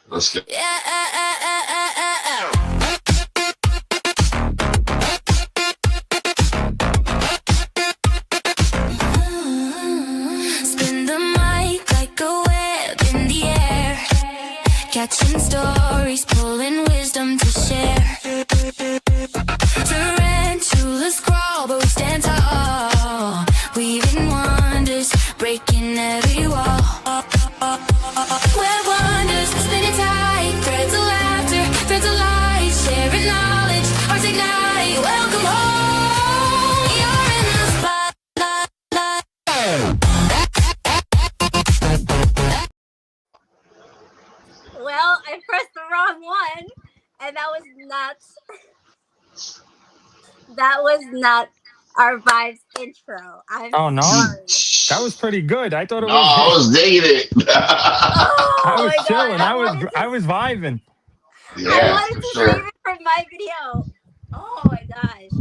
Let's get. Spin the mic like a web in the air, catching stories, pulling wisdom to share. Tarantulas crawl, but we stand tall, weaving wonders, breaking every wall. We're wonders, spinning tight, threads of laughter, threads of light, sharing knowledge, hearts ignite. Welcome home, you're in the spotlight. Well, I pressed the wrong one, and that was not our vibes intro. I'm no, sorry. that was pretty good. I thought it No, was. I was digging it. Oh I was my God, chilling. I was vibing. I Yeah, wanted for to sure. save it for my video. Oh my gosh.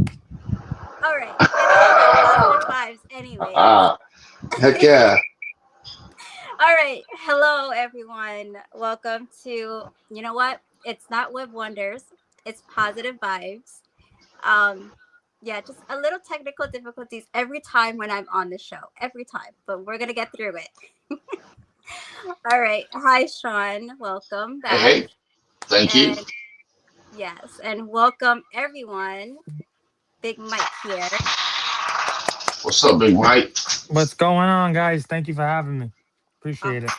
All right, it's all about positive vibes anyway. Heck yeah. All right, hello everyone. Welcome to, you know what? It's not Web Wonders. It's Positive Vibes. Yeah, just a little technical difficulties every time when I'm on the show. Every time, but we're gonna get through it. All right. Hi, Sean. Welcome back. Hey, thank you. And yes, and welcome everyone. Big Mike here. What's up, Big Mike? What's going on, guys? Thank you for having me. Appreciate it.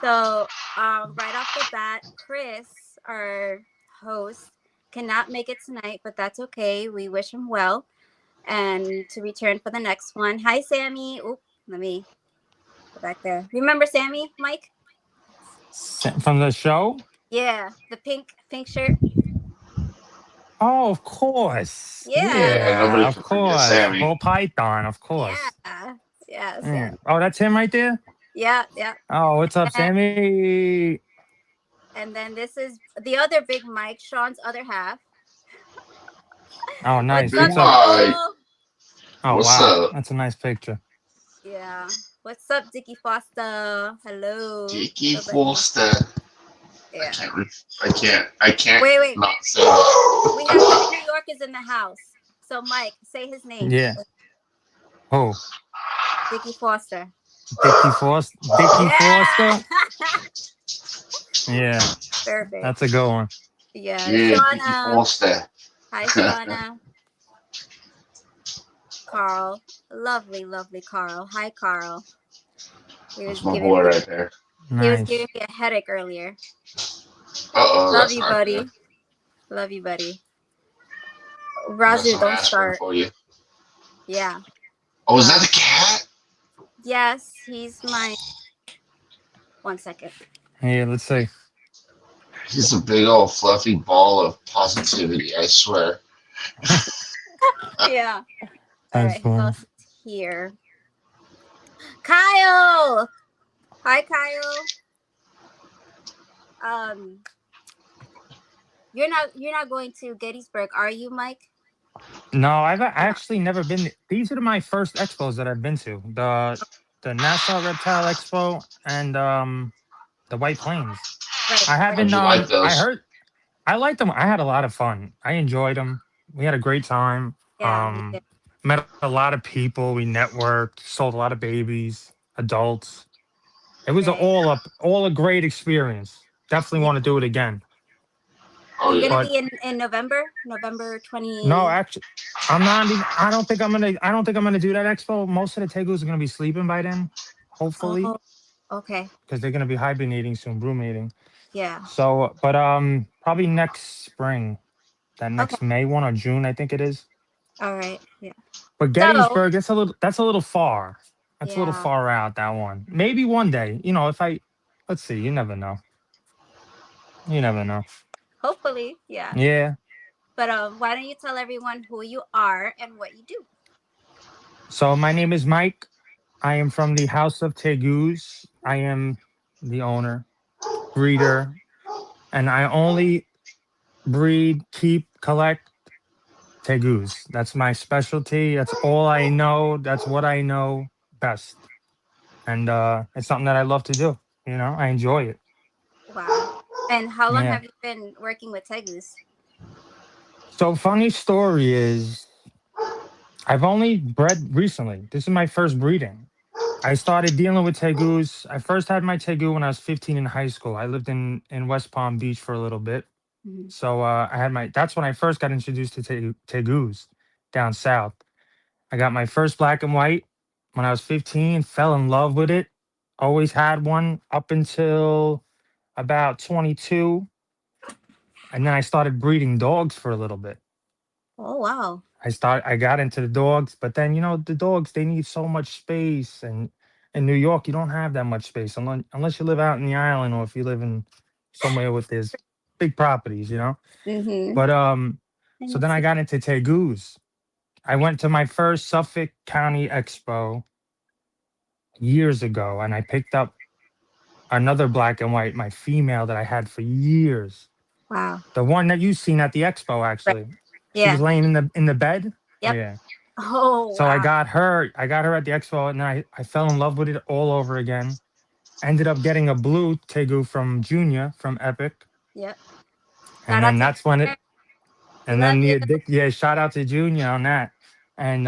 So, right off the bat, Chris, our host, cannot make it tonight, but that's okay. We wish him well and to return for the next one. Hi, Sammy. Oop, let me go back there. Remember Sammy, Mike? From the show? Yeah, the pink shirt. Oh, of course. Yeah. Nobody Of can forget course. Sammy. Bull Python, of course. Yeah. Yeah. Oh, that's him right there? Yeah. Oh, what's up, Sammy? And then this is the other Big Mike, Sean's other half. Oh, nice. Big What's up? Mike. Oh, What's wow. up? That's a nice picture. Yeah. What's up, Dickie Foster? Hello. Dickie Nobody. Foster. Yeah. I can't. Wait. Not say that. We have some New Yorkers in the house. So, Mike, say his name. Yeah. Oh, Dickie Foster. Dickie Foster. Dickie Foster? Yeah. Perfect. That's a good one. Yeah. Yeah, Dickie Shauna. Foster. Hi, Shauna. Carl. Lovely Carl. Hi, Carl. That's my boy right there. He was Nice. giving me a headache earlier. Uh-oh. Love that's you, not buddy. good. Love you, buddy. Got Razu, some don't aspirin start. for you. Yeah. Oh, is that the cat? Yes, he's my. 1 second. Yeah, let's see. He's a big old fluffy ball of positivity, I swear. Yeah. All That's right, who fun. else is here? Kyle. Hi, Kyle. You're not going to Gettysburg, are you, Mike? No, I've actually never been. These are my first expos that I've been to. The Nassau Reptile Expo and the White Plains. Right. I haven't. How'd you like those? I heard. I liked them. I had a lot of fun. I enjoyed them. We had a great time. Yeah. Met a lot of people. We networked. Sold a lot of babies, adults. It was Right. all a great experience. Definitely want to do it again. Oh, You're yeah. gonna be in November 20. No, actually, I'm not. I don't think I'm gonna do that expo. Most of the Tegus are gonna be sleeping by then, hopefully, Oh, okay. because they're gonna be hibernating soon, brumating. Yeah. So, but probably next spring, that next May one or June, I think it is. All right. Yeah. But Gettysburg, that's a little far. That's a little Yeah. far out. That one. Maybe one day. Let's see. You never know. You never know. Hopefully, yeah. Yeah. But why don't you tell everyone who you are and what you do? So my name is Mike. I am from the House of Tegus. I am the owner, breeder, and I only breed, keep, collect Tegus. That's my specialty. That's all I know. That's what I know best. And it's something that I love to do. I enjoy it. Wow. And how long Yeah. have you been working with Tegus? So funny story is I've only bred recently. This is my first breeding. I started dealing with tegus. I first had my tegu when I was 15 in high school. I lived in West Palm Beach for a little bit. Mhm. So I had my that's when I first got introduced to tegus down south. I got my first black and white when I was 15, fell in love with it. Always had one up until about 22. And then I started breeding dogs for a little bit. Oh wow. I got into the dogs, but then the dogs they need so much space, and in New York you don't have that much space unless you live out in the island or if you live in somewhere with this big properties. Mm-hmm. But I so know then I too. got into tegus. I went to my first Suffolk County Expo years ago, and I picked up another black and white, my female that I had for years. Wow. The one that you seen at the expo, Right. actually. She was Yeah. laying in the bed. Yep. Yeah. Oh So I wow. got her. I got her at the expo, and I fell in love with it all over again. Ended up getting a blue tegu from Junior from Epic, Yep. and Shout out then to that's when Junior. it. We And love then you. yeah, shout out to Junior on that. And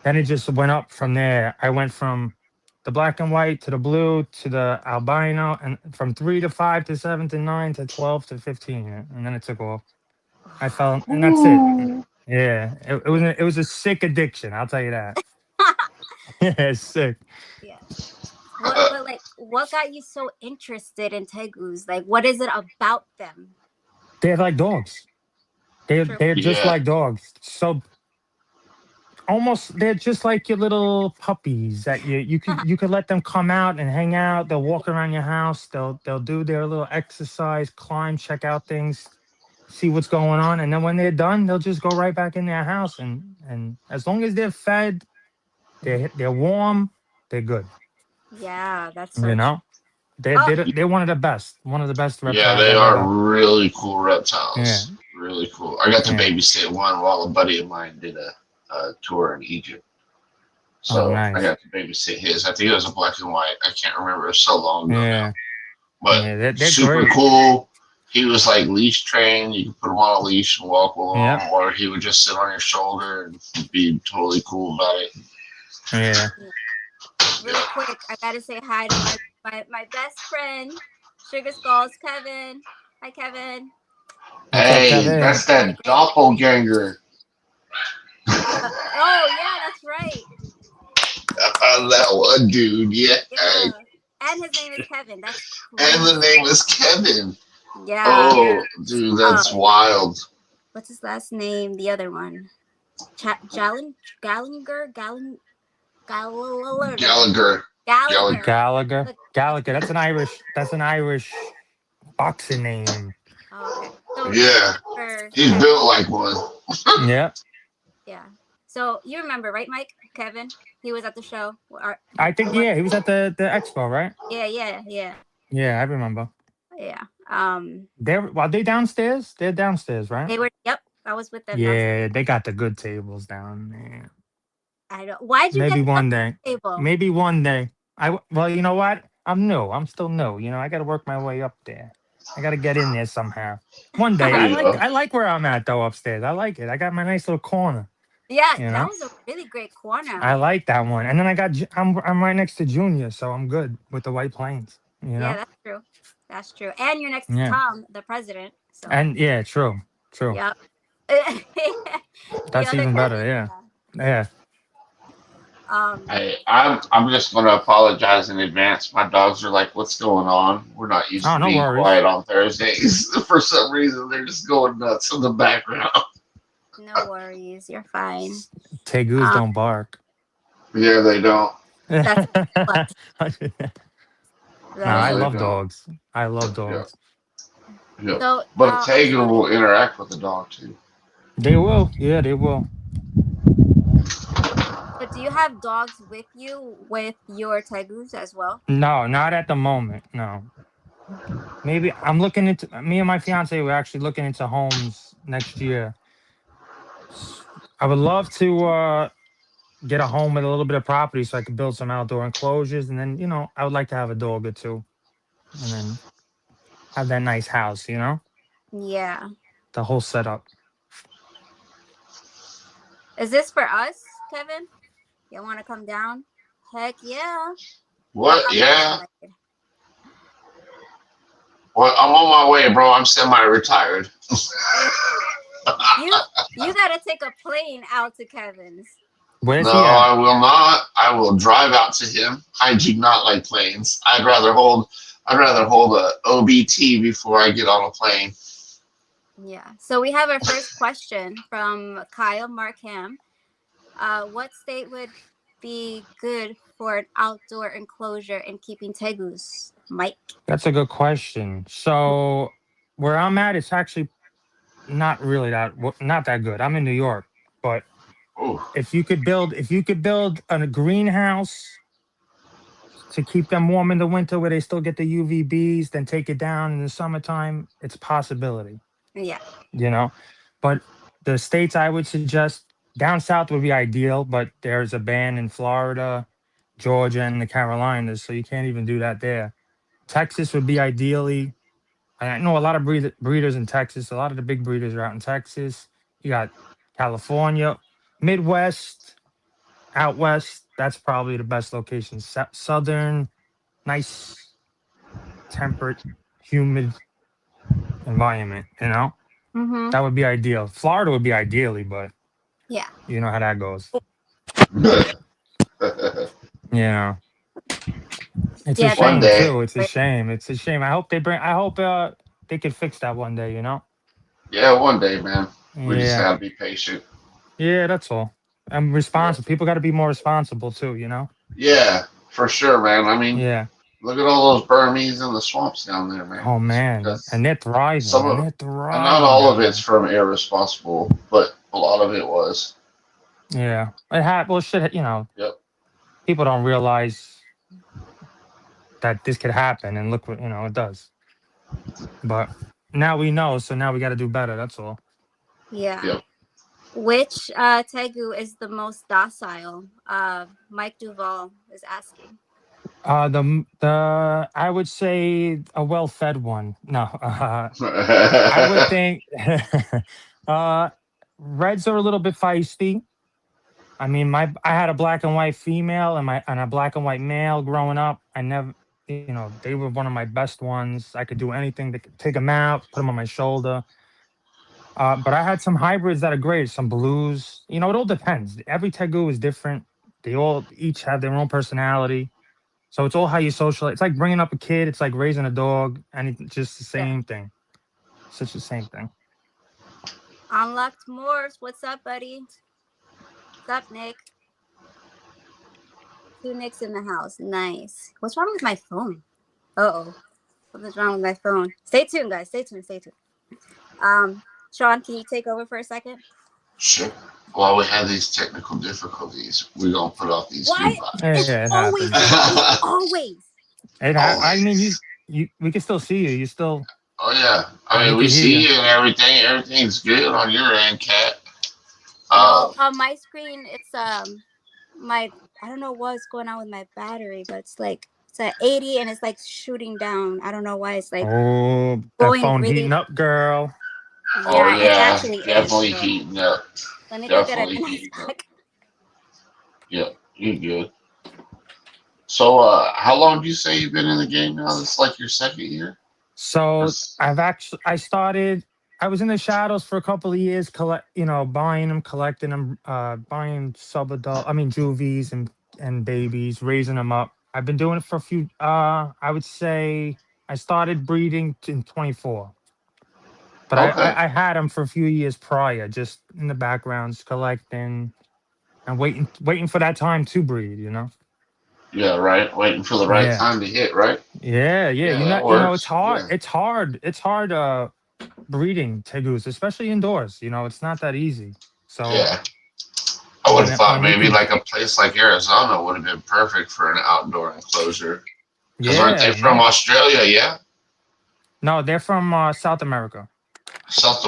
then it just went up from there. I went from the black and white to the blue to the albino, and from 3 to 5 to 7 to 9 to 12 to 15, and then it took off. I fell, and that's it. Ooh. Yeah, it was a sick addiction. I'll tell you that. Yeah, it's sick. Yeah. What got you so interested in tegus? Like, what is it about them? They're like dogs. They're True. they're just Yeah. like dogs. So almost they're just like your little puppies that you could let them come out and hang out. They'll walk around your house. They'll do their little exercise, climb, check out things, see what's going on, and then when they're done, they'll just go right back in their house. And as long as they're fed, they're warm, they're good. Yeah, that's You so true. know, they're Oh, they're, they're one of the best Yeah, reptiles they I've are ever. really cool Yeah, reptiles. Really cool. I got to yeah. babysit one while a buddy of mine did a tour in Egypt. Oh, So I nice. got to babysit his. I think it was a black and white. I can't remember. It was so long ago now. Yeah, But yeah. They're super great. cool. He was like leash trained. You could put him on a leash and walk with Yep. him, or he would just sit on your shoulder and be totally cool about it. Yeah. really quick, I gotta say hi to my best friend, Sugar Skulls, Kevin. Hi, Kevin. What's up, Hey, Kevin? that's that doppelganger. Oh yeah, that's right. That one dude. Yeah. Yeah, and his name is Kevin. That's And the crazy. name is Kevin. Yeah. Oh, dude, that's Um, wild. what's his last name? The other one, Gallagher, Gallagher. Gallagher. Gallagher. Look, Gallagher. That's an Irish boxing name. oh, okay. So you Yeah. remember He's Kevin? built like one. Yeah. Yeah. So you remember, right, Mike? Kevin? He was at the show. I think he was at the expo, right? Yeah. Yeah, I remember. Yeah. Are they downstairs? They're downstairs, right? They were. Yep. I was with them downstairs. Yeah, they got the good tables down there. I don't. Why'd you Maybe get the one day. table? Maybe one day. Well, you know what? I'm new. I'm still new. I got to work my way up there. I got to get in there somehow. One day. There I you like go. I like where I'm at though upstairs. I like it. I got my nice little corner. Yeah, You that know. was a really great corner. I like that one. And then I'm right next to Junior, so I'm good with the White Plains. Yeah, that's true. That's true. And you're next to Yeah. Tom, the president. So. And yeah, true. Yep. That's even better. Yeah. Yeah. Hey, I'm just gonna apologize in advance. My dogs are like, "What's going on? We're not used Oh, to no being worries. quiet on Thursdays." For some reason, they're just going nuts in the background. No worries. You're fine. Tegus don't bark. Yeah, they don't. That's No, I They love don't. dogs. I love Yeah, dogs. yeah. So, But a I just tiger wanted- will interact with the dog too. They will. Yeah, they will. But do you have dogs with you with your tegus as well? No, not at the moment. No. Maybe I'm looking into me and my fiance we're actually looking into homes next year. I would love to get a home with a little bit of property so I could build some outdoor enclosures, and then I would like to have a dog or two. And then have that nice house, you know, Yeah. the whole setup. Is this for us, Kevin? You want to come down? Heck yeah. What? I'm Yeah. excited. Well, I'm on my way, bro. I'm semi-retired. You gotta take a plane out to Kevin's. Where's No, he at? I will not. I will drive out to him. I do not like planes. I'd rather hold a OBT before I get on a plane. Yeah. So we have our first question from Kyle Markham. What state would be good for an outdoor enclosure and keeping tegus? Mike. That's a good question. So where I'm at, it's actually not really not that good. I'm in New York, but Oh, if you could build a greenhouse to keep them warm in the winter where they still get the UVBs, then take it down in the summertime, it's a possibility, Yeah. you know. But the states I would suggest down south would be ideal, but there's a ban in Florida, Georgia, and the Carolinas, so you can't even do that there. Texas would be ideally. I know a lot of breeders in Texas. A lot of the big breeders are out in Texas. You got California, Midwest, out west. That's probably the best location. Southern, nice, temperate, humid environment. You know, Mm-hmm. that would be ideal. Florida would be ideally, but Yeah. you know how that goes. one You know, it's a That's shame day. too. It's a shame. It's a shame. I hope they bring. I hope they could fix that one day. You know. Yeah, one day, man. We just Yeah. gotta be patient. Yeah. That's all. I'm Yeah, responsible. People got to be more responsible too. You know. yeah, for sure, man. I mean, Yeah. look at all those Burmese in the swamps down there, man. Oh It's man, and because they're thriving, some and of, they're and not thriving all of down it's there. from irresponsible, but a lot of it was. Yeah, it had well, shit. You know, Yep. people don't realize that this could happen, and look what it does. But now we know, so now we got to do better. That's all. yeah. Yep. Which tegu is the most docile? Mike Duval is asking. The I would say a well-fed one. No, I would think uh, reds are a little bit feisty. I mean, I had a black and white female and a black and white male growing up. I never, they were one of my best ones. I could do anything to take them out, put them on my shoulder. But I had some hybrids that are great, some blues. You know, it all depends. Every tegu is different. They all each have their own personality. So it's all how you socialize. It's like bringing up a kid. It's like raising a dog, and it's just the Yeah. same thing. It's just the same thing. Unlocked Morse. What's up, buddy? What's up, Nick? Two Nicks in the house. Nice. What's wrong with my phone? Uh-oh. Something's wrong with my phone. Stay tuned, guys. Stay tuned. Stay tuned. Sean, can you take over for a second? Sure. While we have these technical difficulties, we're gonna put off these Why? feedback. It's Yeah, it always happens. this way. Always. I mean, Always. we can still see you. You still, Oh yeah. I we mean, we can hear see you. you and everything. Everything's good on your end, Cat. No, on my screen, it's my I don't know what's going on with my battery, but it's at 80 and it's like shooting down. I don't know why it's like Oh, that going phone really. heating up, girl. Oh Yeah, it yeah, actually is. definitely So heating up. let me go get a Definitely nice heating up. pack. Yeah, you're good. So, how long do you say you've been in the game now? This is like your second year. So I was in the shadows for a couple of years, buying them, collecting them, buying juvies and babies, raising them up. I've been doing it for a few. I would say I started breeding in 24, but Okay. I had them for a few years prior, just in the backgrounds, collecting and waiting for that time to breed. Yeah, right. Waiting for the right Yeah. time to hit, right? Yeah. Yeah, that It's works. hard. Yeah. It's hard. It's hard. Breeding tegus, especially indoors. It's not that easy. So Yeah. I would have thought when you maybe could, like a place like Arizona would have been perfect for an outdoor enclosure. Because aren't they yeah, from man. Australia? Yeah. No, they're from South America. South.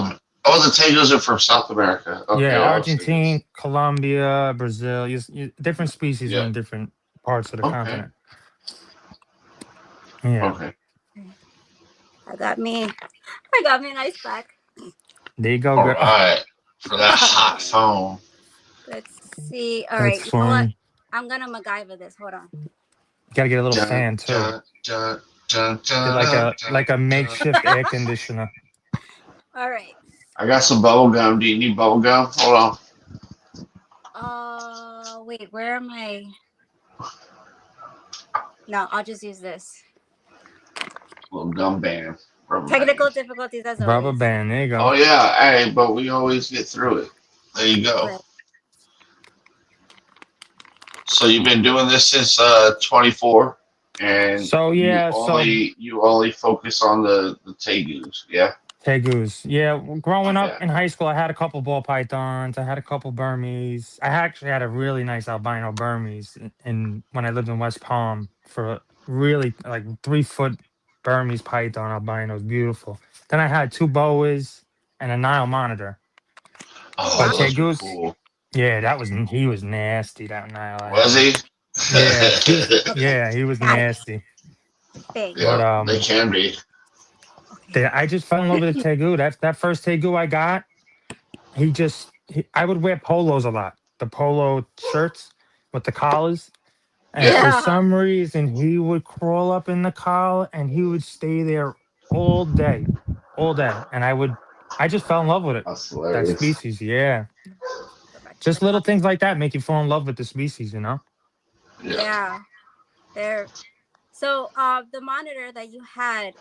Oh, the Tegus are from South America. Okay, Yeah, all Argentina, Tegus. Colombia, Brazil. Different species are Yeah. in different parts of the Okay. continent. Yeah. Okay. I got me. I got me an ice pack. There you go, All girl. right. For that hot phone. Let's see. All That's right. You know what? fun. I'm gonna MacGyver this. Hold on. Gotta get a little Dun, fan too. dun, dun, dun, Get dun, like dun, a dun, dun. makeshift air conditioner. All right. I got some bubble gum. Do you need bubble gum? Hold on. Wait. Where am I? No, I'll just use this. Little gum band. Rubber Technical band. difficulties as Rubber always. band. There you Oh go. yeah, hey, but we always get through it. There you go. Right. So you've been doing this since 24, and So you yeah, so only focus on the tegus, yeah. Tegus. Yeah, growing up Yeah. in high school, I had a couple ball pythons. I had a couple Burmese. I actually had a really nice albino Burmese in when I lived in West Palm for really like 3 foot Burmese python albino. It was beautiful. Then I had two boas and a Nile monitor. Oh Oh, But wow. those are Tegus, cool. yeah, he was nasty. That Nile I Was had. he? Yeah, Okay. he was Got it. nasty. Thanks. But Yeah, they can be. Okay. I just fell in love with the Tegu. That first Tegu I got, I would wear polos a lot, the polo shirts with the collars, and Yeah. for Yeah. some reason he would crawl up in the collar and he would stay there all day, all day, and I just fell in love with it. That's That hilarious. species, yeah. Go back to the Just little things like that make you fall in love with the species, you know. Yeah. Yeah. There. So, the monitor that you had,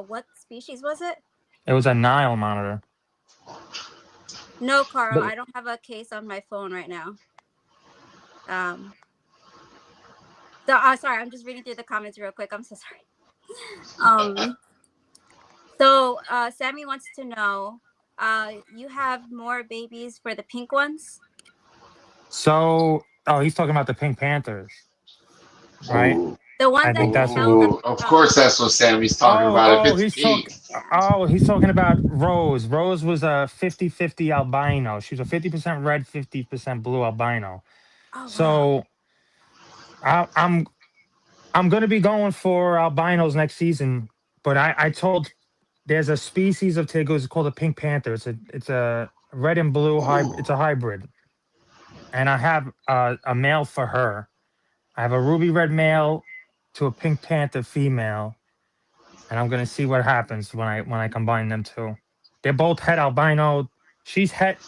what species was it? It was a Nile monitor. No, Carl, But I don't have a case on my phone right now. Um, so, sorry, I'm just reading through the comments real quick. I'm so sorry. So, Sammy wants to know, you have more babies for the pink ones? so, oh, he's talking about the Pink Panthers, right? Ooh. The ones I that think you that's what. held up. Ooh. Of course, that's what Sammy's talking Oh, about. If oh, it's pink. he's talking about Rose. Rose was a 50-50 albino. She was a 50% red, 50% blue albino. Oh, wow. So I, I'm I'm gonna be going for albinos next season. But I told there's a species of Tegu, it's called a pink panther. It's a red and blue hybrid. Ooh. It's a hybrid, and I have a male for her. I have a ruby red male to a pink panther female, and I'm gonna see what happens when I combine them two. They're both het albino. She's het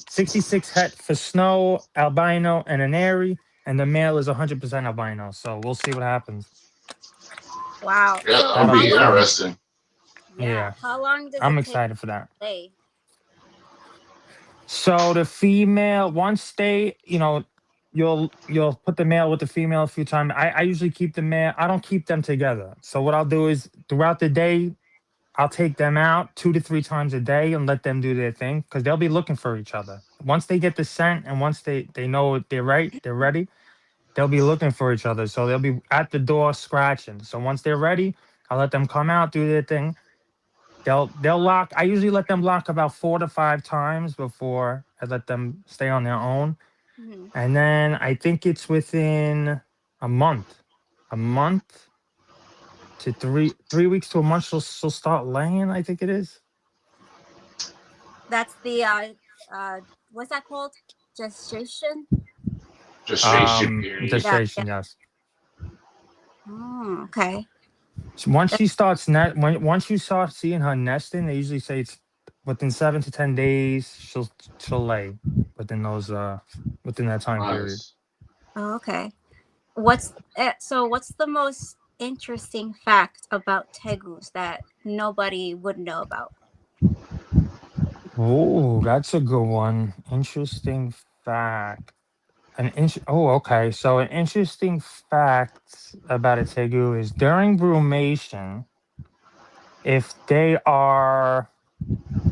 66 het for snow albino and an airy, and the male is 100% albino. So we'll see what happens. Wow. Yeah, So, that'll That'll be be fun. interesting. yeah, Yeah, how long does I'm it take excited for that. to lay? So the female, once they, you'll put the male with the female a few times. I usually keep the male. I don't keep them together. So what I'll do is throughout the day, I'll take them out 2 to 3 times a day and let them do their thing because they'll be looking for each other. Once they get the scent and once they know they're ready, they'll be looking for each other. So they'll be at the door scratching. So once they're ready, I'll let them come out, do their thing. They'll lock. I usually let them lock about 4 to 5 times before I let them stay on their own. Mhm. And then I think it's within a month to 3 weeks to a month, she'll start laying. I think it is. That's the, what's that called? Gestation? Gestation period. Yeah. Gestation, yes. Okay. So once you start seeing her nesting, they usually say it's within 7 to 10 days she'll lay within those within that time period. Nice. Oh, okay. What's the most interesting fact about tegus that nobody would know about? Oh, that's a good one. Interesting fact. Okay. So an interesting fact about a tegu is during brumation, if they are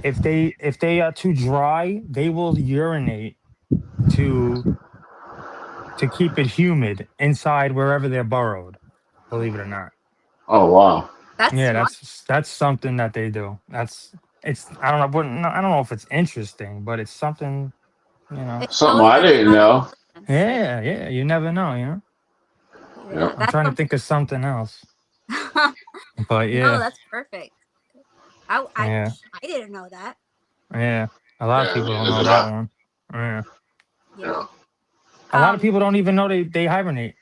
if they are too dry, they will urinate to keep it humid inside wherever they're burrowed. Believe it or not. Oh wow. That's Yeah, smart. that's something that they do. It's I don't know if it's interesting, but it's something, you know. It Something shows I there's a didn't lot of know. intelligence. Yeah, you never know, you know. Yeah, Yep. I'm that's trying to something. think of something else. But No, yeah. that's perfect. Yeah, I didn't know that. yeah. A lot of Yeah, people I don't mean, know look it that up. one. Yeah. You Yeah. know, A lot of Um, people don't even know they hibernate.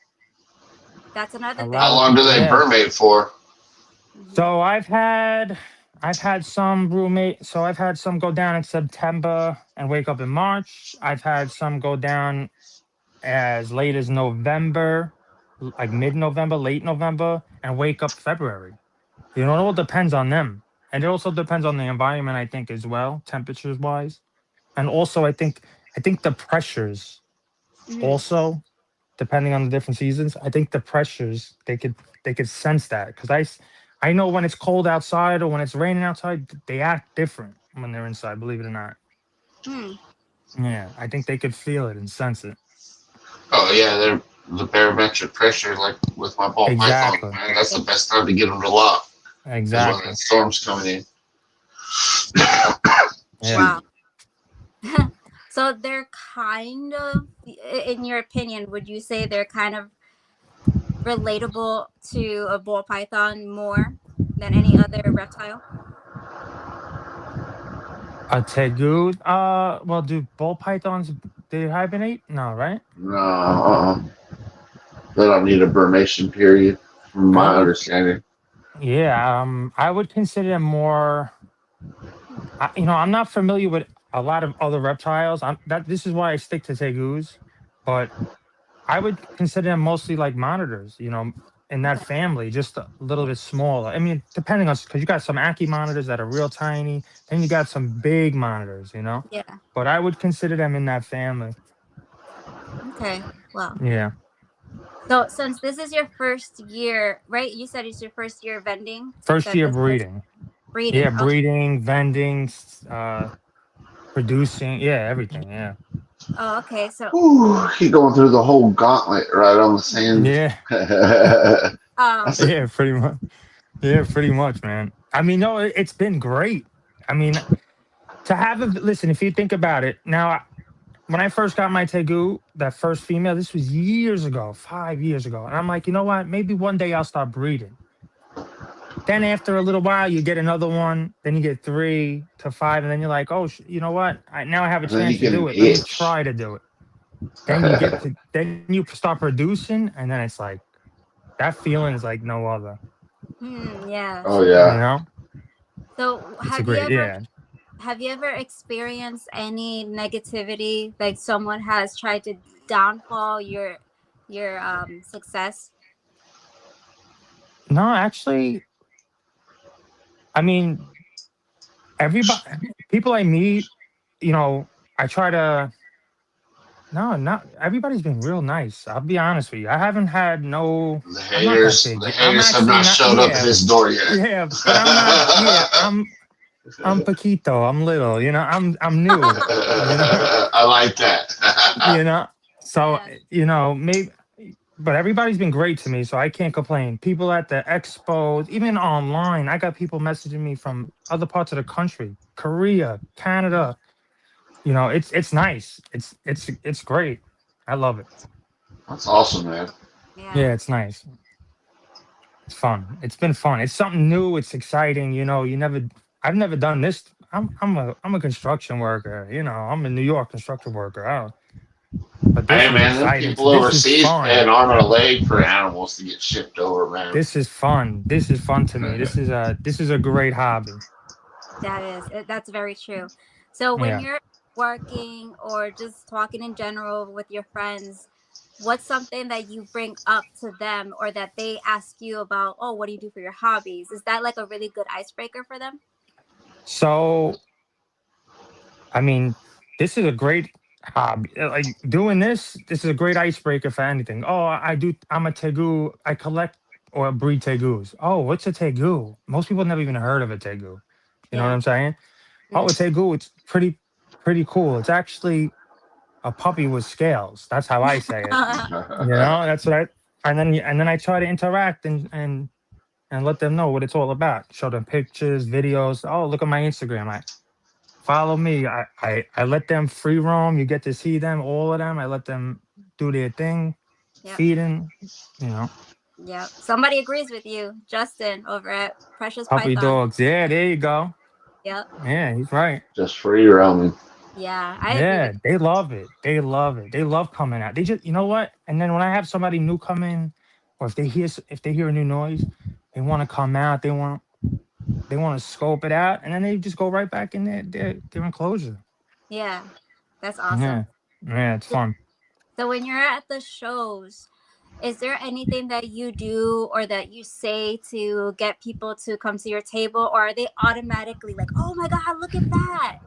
that's another A thing. lot how of long do they yeah. hibernate for? Mhm. So I've had some roommate. So I've had some go down in September and wake up in March. I've had some go down as late as November, like mid-November, late November, and wake up February. You know, it all depends on them, and it also depends on the environment, I think, as well, temperatures wise, and also I think the pressures Mhm. also depending on the different seasons. I think the pressures they could sense that because I know when it's cold outside or when it's raining outside, they act different when they're inside. Believe it or not. Hmm. Yeah, I think they could feel it and sense it. Oh yeah, they're the barometric pressure, like with my ball python, Exactly. man. That's Yeah. the best time to get them to lock is when Exactly. that storm's coming in. Yeah. Excuse Wow. me. So they're kind of, in your opinion, would you say they're kind of relatable to a ball python more than any other reptile? A tegu. Well, do ball pythons they hibernate? No, right? No, they don't need a hibernation period, from I my would. understanding. Yeah. I would consider them more. I'm not familiar with a lot of other reptiles. This is why I stick to tegus, but I would consider them mostly like monitors. In that Okay. family, just a little bit smaller. I mean, depending on because you got some Aki monitors that are real tiny, then you got some big monitors. Yeah. But I would consider them in that family. Okay. Well, Yeah, so since this is your first year, right? You said it's your first year vending. first That year this is breeding. breeding. Yeah, Okay. breeding, vending, producing. Yeah, everything. Yeah, Oh, okay. So, Ooh, he going through the whole gauntlet right on the same. yeah, That's it. um, yeah. Pretty much. Yeah, pretty much, man. I mean, no, it's been great. I mean, to have a listen, if you think about it, now when I first got my Tegu, that first female, this was years ago, 5 years ago, and I'm like, you know what? Maybe one day I'll start breeding. Then after a little while, you get another one, then you get 3 to 5, and then you're like, oh, you know what? Now I have a And then you chance to get an do it. Let me itch. try to do it. Then you start producing, and then it's like that feeling is like no other. yeah. Oh You yeah. know, So, it's a great, yeah. have you ever experienced any negativity, like someone has tried to downfall your success? No, actually, I mean, everybody, people I meet, I try to. No, not everybody's been real nice. I'll be honest with you. I haven't had no. The I'm not that haters, the big. I'm haters have actually not not. showed up at Yeah, his door yet. yeah, but I'm not. Yeah, I'm Paquito. I'm little. I'm new. You know, I like that. you know. So Yeah. maybe, but everybody's been great to me, so I can't complain. People at the expo, even online, I got people messaging me from other parts of the country, Korea, Canada. It's nice. It's great. I love it. That's awesome, man. Yeah. Yeah, it's nice. It's fun. It's been fun. It's something new. It's exciting. I've never done this. I'm a construction worker. I'm a New York construction worker. But this Hey is man, them exciting. people This is overseas pay fun. an arm and a leg for animals to get shipped over, man. This is fun. This is fun to me. This is a great hobby. That's very true. So when Yeah. you're working or just talking in general with your friends, what's something that you bring up to them or that they ask you about, oh, what do you do for your hobbies? Is that like a really good icebreaker for them? So I mean, this is a great hobby. Like doing this, this is a great icebreaker for anything. Oh, I do. I'm a tegu. I collect or breed tegus. Oh, what's a tegu? Most people never even heard of a tegu. You know what Yeah. I'm saying? Oh, Mhm. a tegu. It's pretty cool. It's actually a puppy with scales. That's how I say it. That's what I. And then I try to interact and let them know what it's all about. Show them pictures, videos. Oh, look at my Instagram. Follow me. I let them free roam. You get to see them, all of them. I let them do their thing, Yep. feeding, you know. Yep. Somebody agrees with you, Justin, over at Precious Puppy Python. dogs. Yeah, there you go. Yep. Yeah, he's right. Just free roaming. Yeah, I agree with Yeah, they love it. They love it. They love coming out. They just, you know what? And then when I have somebody new come in, or if they hear a new noise, they want to come out. They want to scope it out, and then they just go right back in their enclosure. Yeah, that's awesome. Yeah, yeah, it's fun. So when you're at the shows, is there anything that you do or that you say to get people to come to your table, or are they automatically like, "Oh my God, look at that"?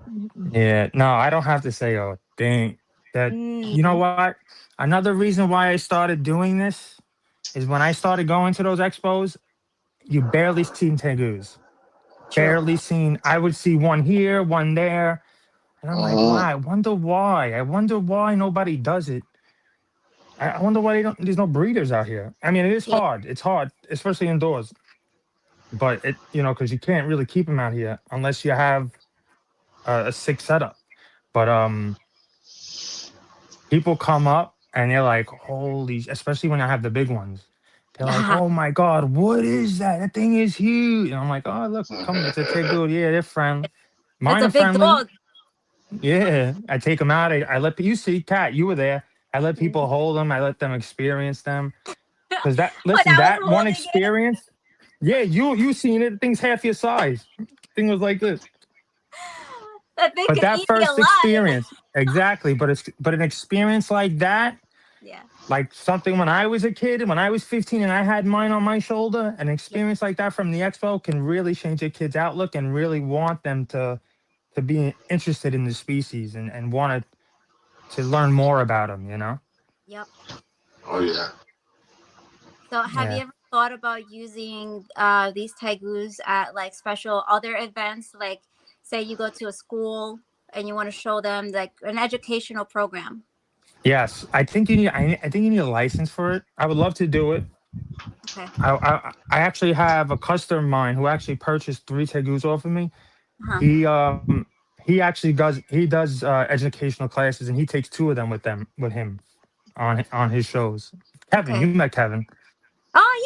Yeah, no, I don't have to say a thing. That you know Mm, what? Another reason why I started doing this is when I started going to those expos, you barely seen tegus. true. Barely seen. I would see one here, one there, and I'm like, Hmm. why? I wonder why. I wonder why nobody does it. I wonder why they don't. There's no breeders out here. I mean, it is Yeah. hard. It's hard, especially indoors. But because you can't really keep them out here unless you have a sick setup. But people come up and they're like, holy, especially when I have the big ones. They're like, oh my God, what is that? That thing is huge. And I'm like, oh, look, come, it's a Tegu. Yeah, they're friendly. It's Mine a are big friendly. dog. Yeah. I take them out. I let, you see, Kat, you were there. I let people Mhm. hold them. I let them experience them. Because When listen, I was that one holding it, experience, yeah, you seen it. The thing's half your size. Thing was like this. that thing But could that eat me first alive. experience, exactly. But an experience like that, Yeah. like something when I was a kid, when I was 15 and I had mine on my shoulder, an Yep. experience like that from the expo can really change a kid's outlook and really want them to be interested in the species and want to learn more about them, you know? Yep. Oh yeah. So, have Yeah. you ever thought about using these tegus at like special other events? Like, say you go to a school and you want to show them like an educational program. Yes, I think you need a license for it. I would love to do it. Okay. I actually have a customer of mine who actually purchased three tegus off of me. Huh. He does educational classes and he takes two of them with him on his shows. Kevin, you Okay. met Kevin. Oh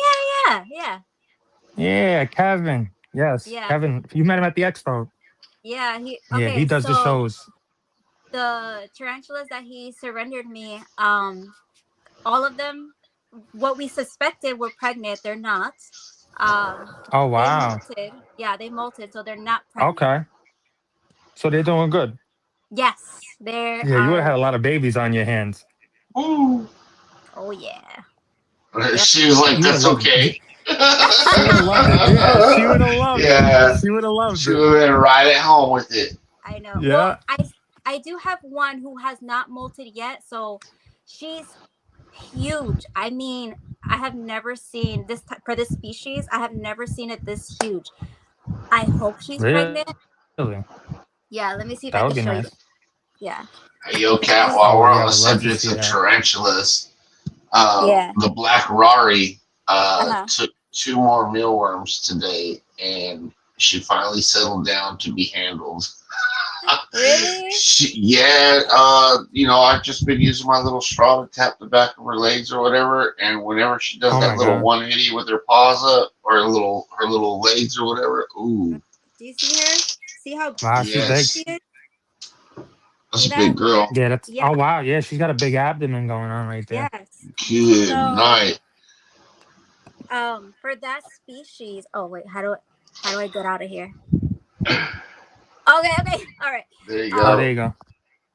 yeah, yeah, yeah, Yeah, Kevin. Yes, yeah, Kevin. You met him at the expo. yeah. He Yeah, he okay. does the So shows. the tarantulas that he surrendered me, all of them, what we suspected were pregnant. They're not. Um, Oh they wow. molted. Yeah, they molted, so they're not pregnant. Okay, so they're doing good. Yes, they Yeah, you would have are. had a lot of babies on your hands. Ooh. Oh yeah. She was like, You would have "That's loved it. okay." She would have loved it. Yeah, she would have loved it. Yeah, She would have loved she it. would have been right at home with it. I know. Well, Yeah. I do have one who has not molted yet, so she's huge. I mean, I have never seen this for this species. I have never seen it this huge. I hope she's Really? pregnant. Yeah, let me see That if I would be can show nice. you. Yeah. Hey, yo, Cat, She's while Oh we're yeah, I on the would love to subject see of that. tarantulas, yeah. the black Rari Uh-huh. took two more mealworms today, and she finally settled down to be handled. Really? Yeah, I've just been using my little straw to tap the back of her legs or whatever, and whenever she does Oh that my little god. 180 with her paws up or her little legs or whatever, ooh, Do you see her? See how Wow, she's big big. she yes, is? that's See a big that? girl. Yeah, that's. Yeah. Oh wow, yeah, she's got a big abdomen going on right there. Yes. Good So, night. for that species. Oh wait, how do I get out of here? Okay, okay, all right. There you Oh, there Um, go. you go.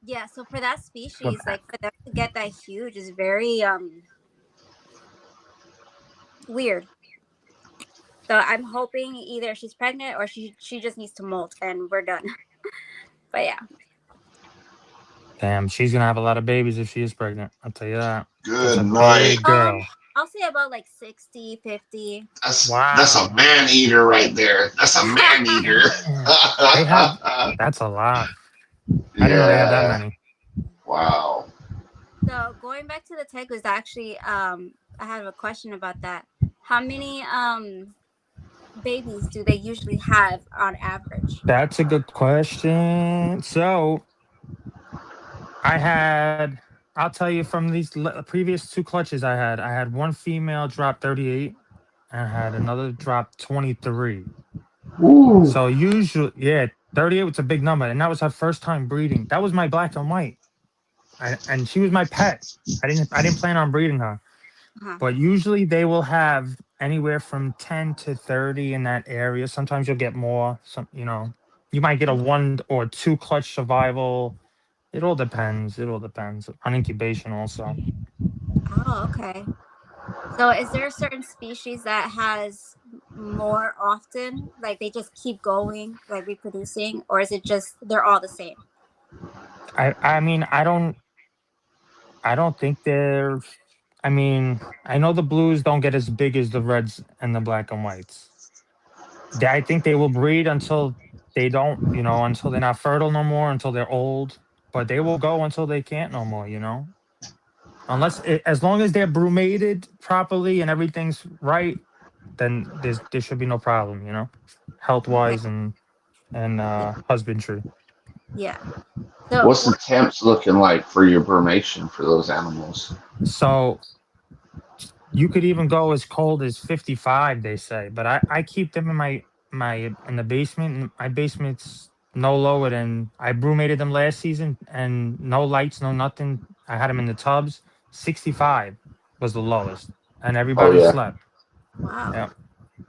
yeah. So for that What? species, like for them to get that huge is very weird. So I'm hoping either she's pregnant or she just needs to molt and we're done. But yeah, Damn, she's gonna have a lot of babies if she is pregnant. I'll tell you that. That's Good a night. big girl. I'll say about like 60, 50. That's a Wow. man eater right there. That's a man eater. Damn. They have. That's a lot. I didn't know they had that Yeah. many. Wow. So going back to the tegus, actually, I have a question about that. How many babies do they usually have on average? That's a good question. So I had I'll tell you from these previous two clutches I had one female drop 38 and I had another drop 23. Ooh. So usually, yeah, 38 was a big number, and that was her first time breeding. That was my black and white, and she was my pet. I didn't plan on breeding her, Uh-huh. but usually they will have anywhere from 10 to 30 in that area. Sometimes you'll get more. You might get a one or two clutch survival. It all depends on incubation also. Oh, okay. So is there a certain species that has more often? Like they just keep going, like reproducing, or is it just they're all the same? I mean, I don't think they're. I mean, I know the blues don't get as big as the reds and the black and whites. I think they will breed until they don't, until they're not fertile no more, until they're old. But they will go until they can't no more. As long as they're brumated properly and everything's right, then there should be no problem. Health Okay. wise and Yeah. husbandry. Yeah. So What's the temps looking like for your brumation for those animals? So you could even go as cold as 55, they say, but I keep them in my in the basement. And my basement's no lower than I brumated them last season, and no lights, no nothing. I had them in the tubs. 65 was the lowest, and Oh everybody yeah. slept. wow. Yeah,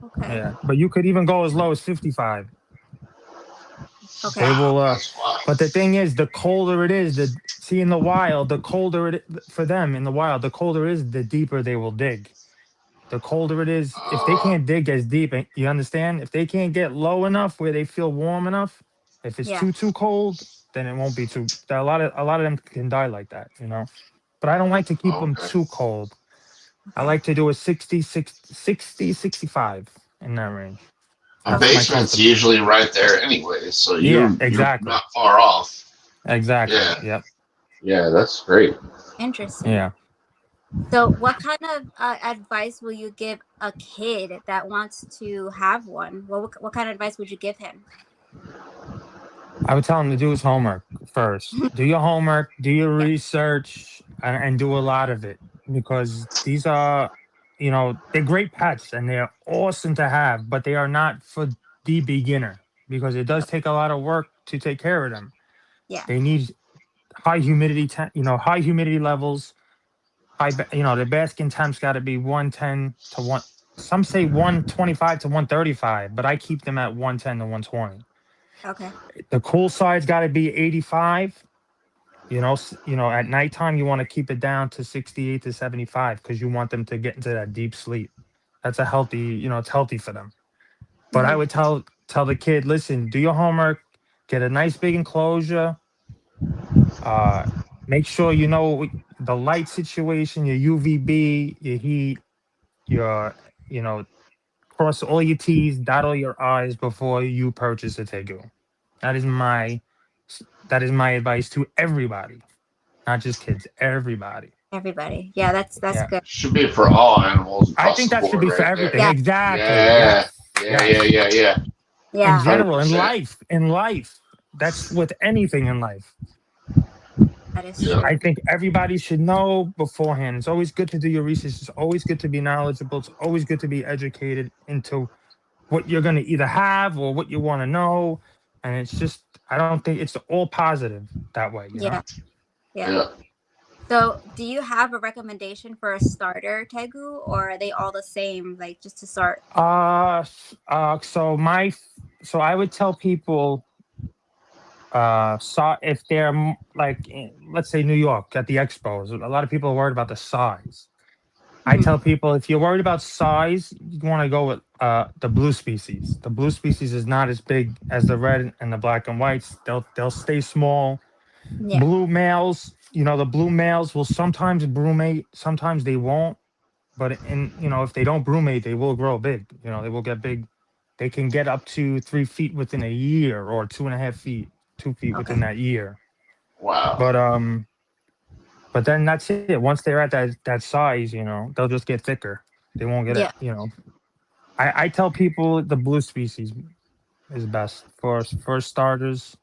Okay. yeah. But you could even go as low as 55. Okay. They Wow, will. that's But the wild. thing is, the colder it is, in the wild, the colder for them in the wild, the colder it is, the deeper they will dig. The colder it is, if they Uh, can't dig as deep, you understand? If they can't get low enough where they feel warm enough, if it's Yeah. too cold, then it won't be too. A lot of them can die like that. But I don't like to keep them okay. too cold. I Okay. like to do a 60, 65 in that range. My That's Okay. my basement's comfortable. usually right there anyway, so Yeah, you're exactly, not far off. exactly. Yeah, Yep. yeah, that's great. Interesting. Yeah. So, what kind of advice will you give a kid that wants to have one? What kind of advice would you give him? I would tell him to do his homework first. Do your homework, do your Yeah. research, and do a lot of it because these are, they're great pets and they're awesome to have, but they are not for the beginner because it does take a lot of work to take care of them. Yeah. They need high humidity levels, the basking temp's got to be 110 to 1. Some say 125 to 135, but I keep them at 110 to 120. Okay. The cool side's got to be 85. At nighttime you want to keep it down to 68 to 75 because you want them to get into that deep sleep. That's a healthy, it's healthy for them. But I Hmm. would tell the kid, listen, do your homework, get a nice big enclosure, uh, make sure you know the light situation, your UVB, your heat, your, you know, cross all your T's, dot all your I's before you purchase a Tegu. That is my that is my advice to everybody, not just kids, everybody. Everybody. Yeah, that's Yeah. good. Should be for all animals I across think the that should board, be for right everything. there. Yeah. Exactly. Yeah, Yes. yeah, yeah, Yes. yeah, yeah. In Yeah. general, in 100%. life, that's with anything in life. That is Yeah. true. I think everybody should know beforehand. It's always good to do your research. It's always good to be knowledgeable. It's always good to be educated into what you're going to either have or what you want to know. And it's just, I don't think it's all positive that way. Yeah. Yeah. Yeah. So, do you have a recommendation for a starter Tegu, or are they all the same? Like just to start? Uh, so I would tell people, if they're like, let's say New York at the expos, a lot of people are worried about the size. I Mhm. tell people if you're worried about size, you want to go with the blue species. The blue species is not as big as the red and the black and whites. They'll stay small. Yeah. Blue males, the blue males will sometimes brumate, sometimes they won't. But if they don't brumate, they will grow big. They will get big. They can get up to 3 feet within a year, or 2.5 feet, 2 feet Okay. within that year. Wow. But then that's it. Once they're at that size, they'll just get thicker. They won't get it. Yeah. I tell people the blue species is best for starters.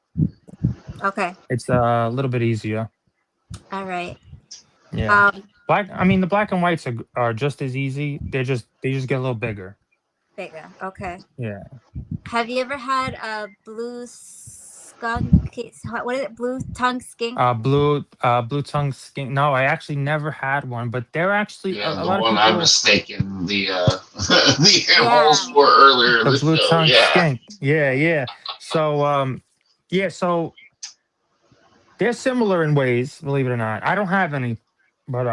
Okay. It's a little bit easier. All right. Yeah. The black and whites are just as easy. They just get a little bigger. Bigger. Okay. Yeah. Have you ever had a blue skunk? What is it? Blue tongue skink? Blue tongue skink. No, I actually never had one, but they're actually Yeah, a the lot of one I people. mistaken the the animals for earlier The this blue show. tongue Yeah. skink. Yeah. So so they're similar in ways, believe it or not. I don't have any, but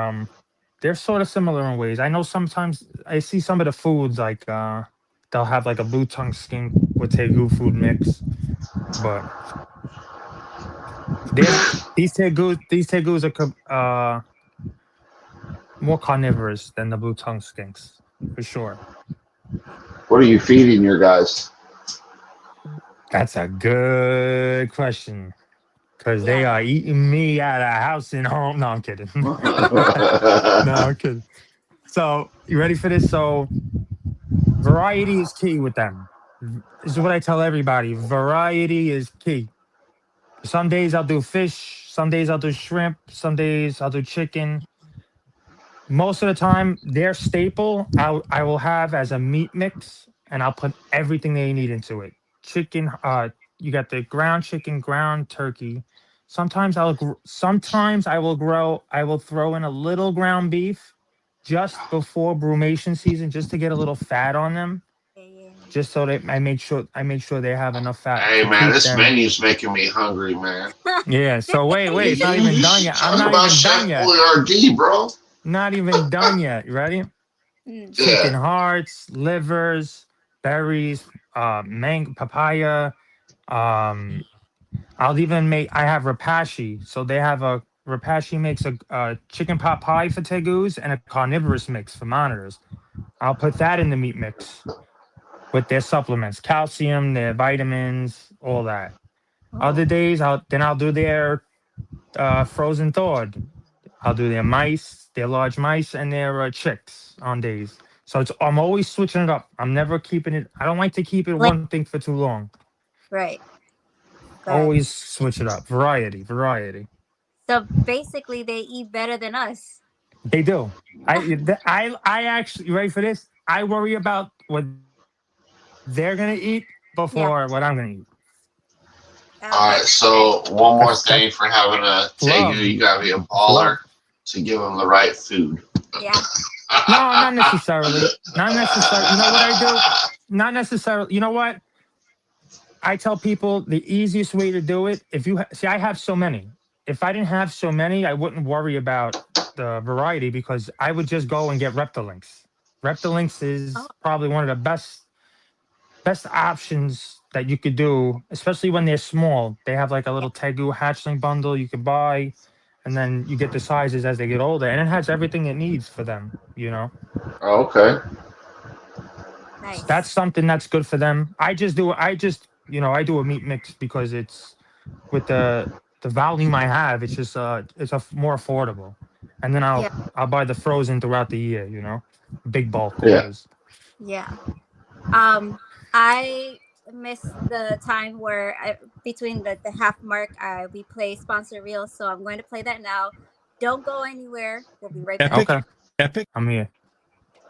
they're sort of similar in ways. I know sometimes I see some of the foods like they'll have like a blue tongue skink with Tegu food mix, but these tegus are more carnivorous than the blue tongue skinks for sure. What are you feeding your guys? That's a good question. Because they are eating me out of house and home. No, I'm kidding. No, I'm kidding. So, you ready for this? So, variety is key with them. This is what I tell everybody. Variety is key. Some days I'll do fish. Some days I'll do shrimp. Some days I'll do chicken. Most of the time, their staple I will have as a meat mix, and I'll put everything they need into it. Chicken, you got the ground chicken, ground turkey. Sometimes I will throw in a little ground beef just before brumation season, just to get a little fat on them. Just so that I make sure they have enough fat. Hey to man, keep this them. menu's making me hungry, man. Yeah. So wait, it's not even done yet. I'm not even done yet. Boyardee, bro. Not even done yet. You ready? Chicken hearts, livers, berries, papaya. I'll even make. I have rapashi. So they have a rapashi makes a chicken pot pie for tegus and a carnivorous mix for monitors. I'll put that in the meat mix with their supplements, calcium, their vitamins, all that. Other days, I'll do their frozen thawed. I'll do their mice, their large mice, and their chicks on days. So I'm always switching it up. I'm never keeping it. I don't like to keep it one thing for too long. Right. Always switch it up. Variety. So basically, they eat better than us. They do. I actually, you ready for this? I worry about what they're gonna eat before what I'm gonna eat. All right. So one more thing for having a Tegu, you gotta be a baller to give them the right food. Yeah. No, not necessarily. Not necessarily. You know what I do? Not necessarily. You know what? I tell people the easiest way to do it. If you see, I have so many. If I didn't have so many, I wouldn't worry about the variety because I would just go and get Reptilinks. Reptilinks is probably one of the best options that you could do, especially when they're small. They have like a little Tegu hatchling bundle you could buy, and then you get the sizes as they get older, and it has everything it needs for them. You know. Oh, okay. Nice. That's something that's good for them. I do a meat mix because it's with the volume I have. It's just more affordable, and then I'll buy the frozen throughout the year. You know, big bulk orders. Yeah. I missed the time where between the half mark we play sponsor reel, so I'm going to play that now. Don't go anywhere. We'll be right back. Okay. Epic. I'm here.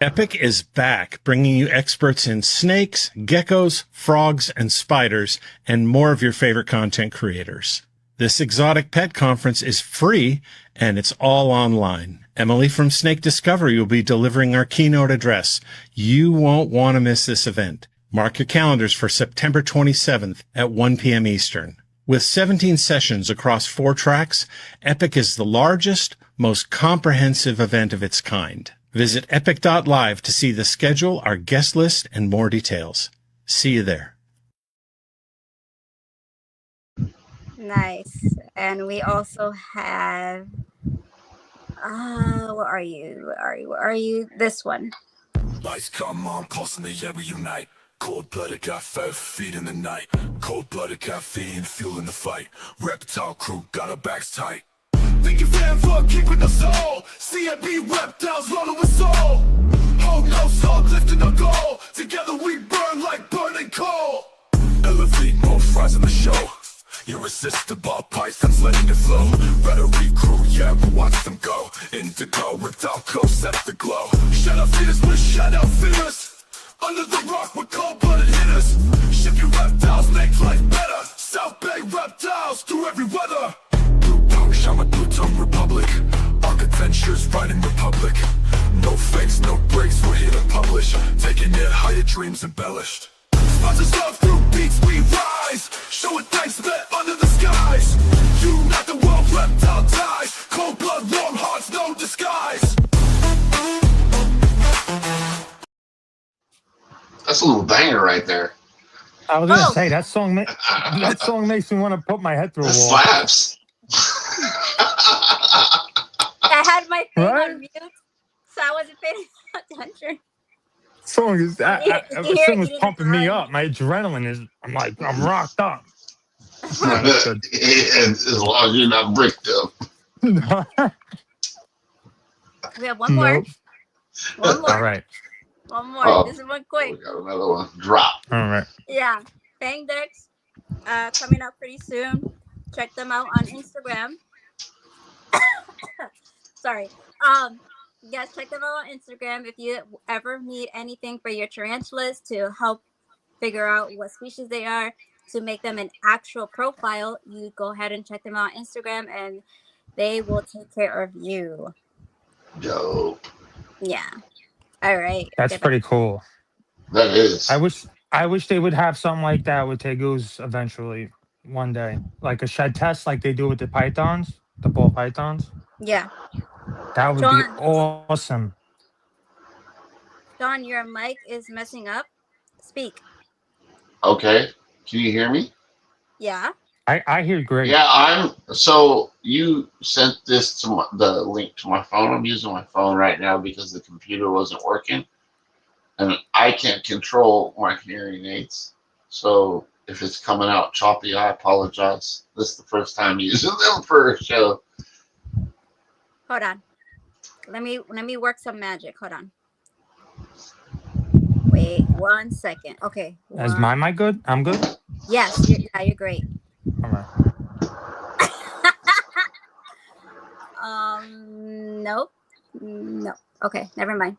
Epic is back, bringing you experts in snakes, geckos, frogs, and spiders, and more of your favorite content creators. This exotic pet conference is free, and it's all online. Emily from Snake Discovery will be delivering our keynote address. You won't want to miss this event. Mark your calendars for September 27th at 1 p.m. Eastern. With 17 sessions across 4 tracks, Epic is the largest, most comprehensive event of its kind. Visit epic.live to see the schedule, our guest list, and more details. See you there. Nice. And we also have where are you? This one. Lights come on, pulse in the air, we unite. Cold-blooded got 5 feet in the night. Cold-blooded caffeine, fueling the fight. Reptile crew got our backs tight. Thinking fan for keeping us all. CMB reptiles rolling with soul. Hold no soul, lifting our goal. Together we burn like burning coal. Elevate, more fries in the show. Irresistible pythons letting it flow. Rhetoric crew, yeah, but watch them go. Indigo, reptile coast, set the glow. Shadow feeders with shadow fears. Under the rock with cold-blooded hitters. Ship your reptiles, make life better. South Bay reptiles through every weather. Blue tongue, shaman, blue tongue republic. Arc adventures, riding republic. No fakes, no breaks, we're here to publish. Taking it higher, dreams embellished. Sponsors love through beats, we rise. Showing thanks to that under the skies. Unite the world, reptile ties. Cold blood, warm hearts, no disguise. That's a little banger right there. I was gonna Oh. say that song. That song makes me want to put my head through a That wall. slaps. I had my thing Right? on mute, so I wasn't paying attention. Song is that song was You didn't pumping me rhyme. up. My adrenaline is. I'm rocked up. As long as you're not bricked up. We have one more. Nope. One more. All right. One more. Oh. This is one We quick. got another one. Drop. All right. Yeah. Fang Decks coming up pretty soon. Check them out on Instagram. Sorry. Yes, check them out on Instagram if you ever need anything for your tarantulas to help figure out what species they are, to make them an actual profile. You go ahead and check them out on Instagram and they will take care of you. Dope. Yeah. All right. That's Get pretty cool. That is. I wish they would have something like that with Tegus eventually one day, like a shed test, like they do with the pythons, the ball pythons. Yeah. That would John. be awesome. Don, your mic is messing up. Speak. Okay. Can you hear me? Yeah. I hear great. Yeah, so you sent this to the link to my phone. I'm using my phone right now because the computer wasn't working. And I can't control my hearing aids. So if it's coming out choppy, I apologize. This is the first time using them for a show. Hold on. Let me work some magic. Hold on. Wait 1 second. Okay. Is my mic good? I'm good. Yes. You're great. All right. Nope. No. Okay. Never mind.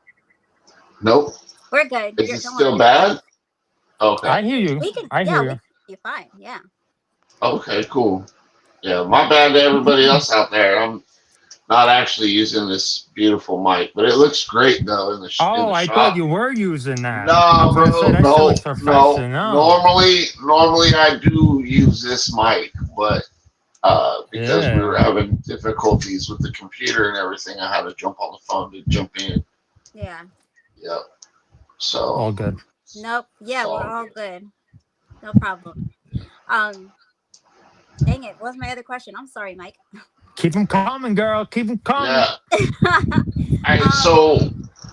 Nope. We're good. Is You're- it don't still worry. bad? Okay. I hear you. We can. I Yeah. hear We you. can hear you fine. Yeah. Okay, cool. Yeah, my bad to everybody else out there. I'm not actually using this beautiful mic, but it looks great though in the Oh, I shop. thought you were using that. No, I was gonna bro, say, that no, shit looks no. professional. Normally I do use this mic, but because we were Yeah. having difficulties with the computer and everything, I had to jump on the phone to jump in. Yeah. Yep. So All good. Nope. Yeah, All we're all good. No problem. Dang it. What's my other question? I'm sorry, Mike. Keep them coming, girl. Keep them coming. yeah. All right. So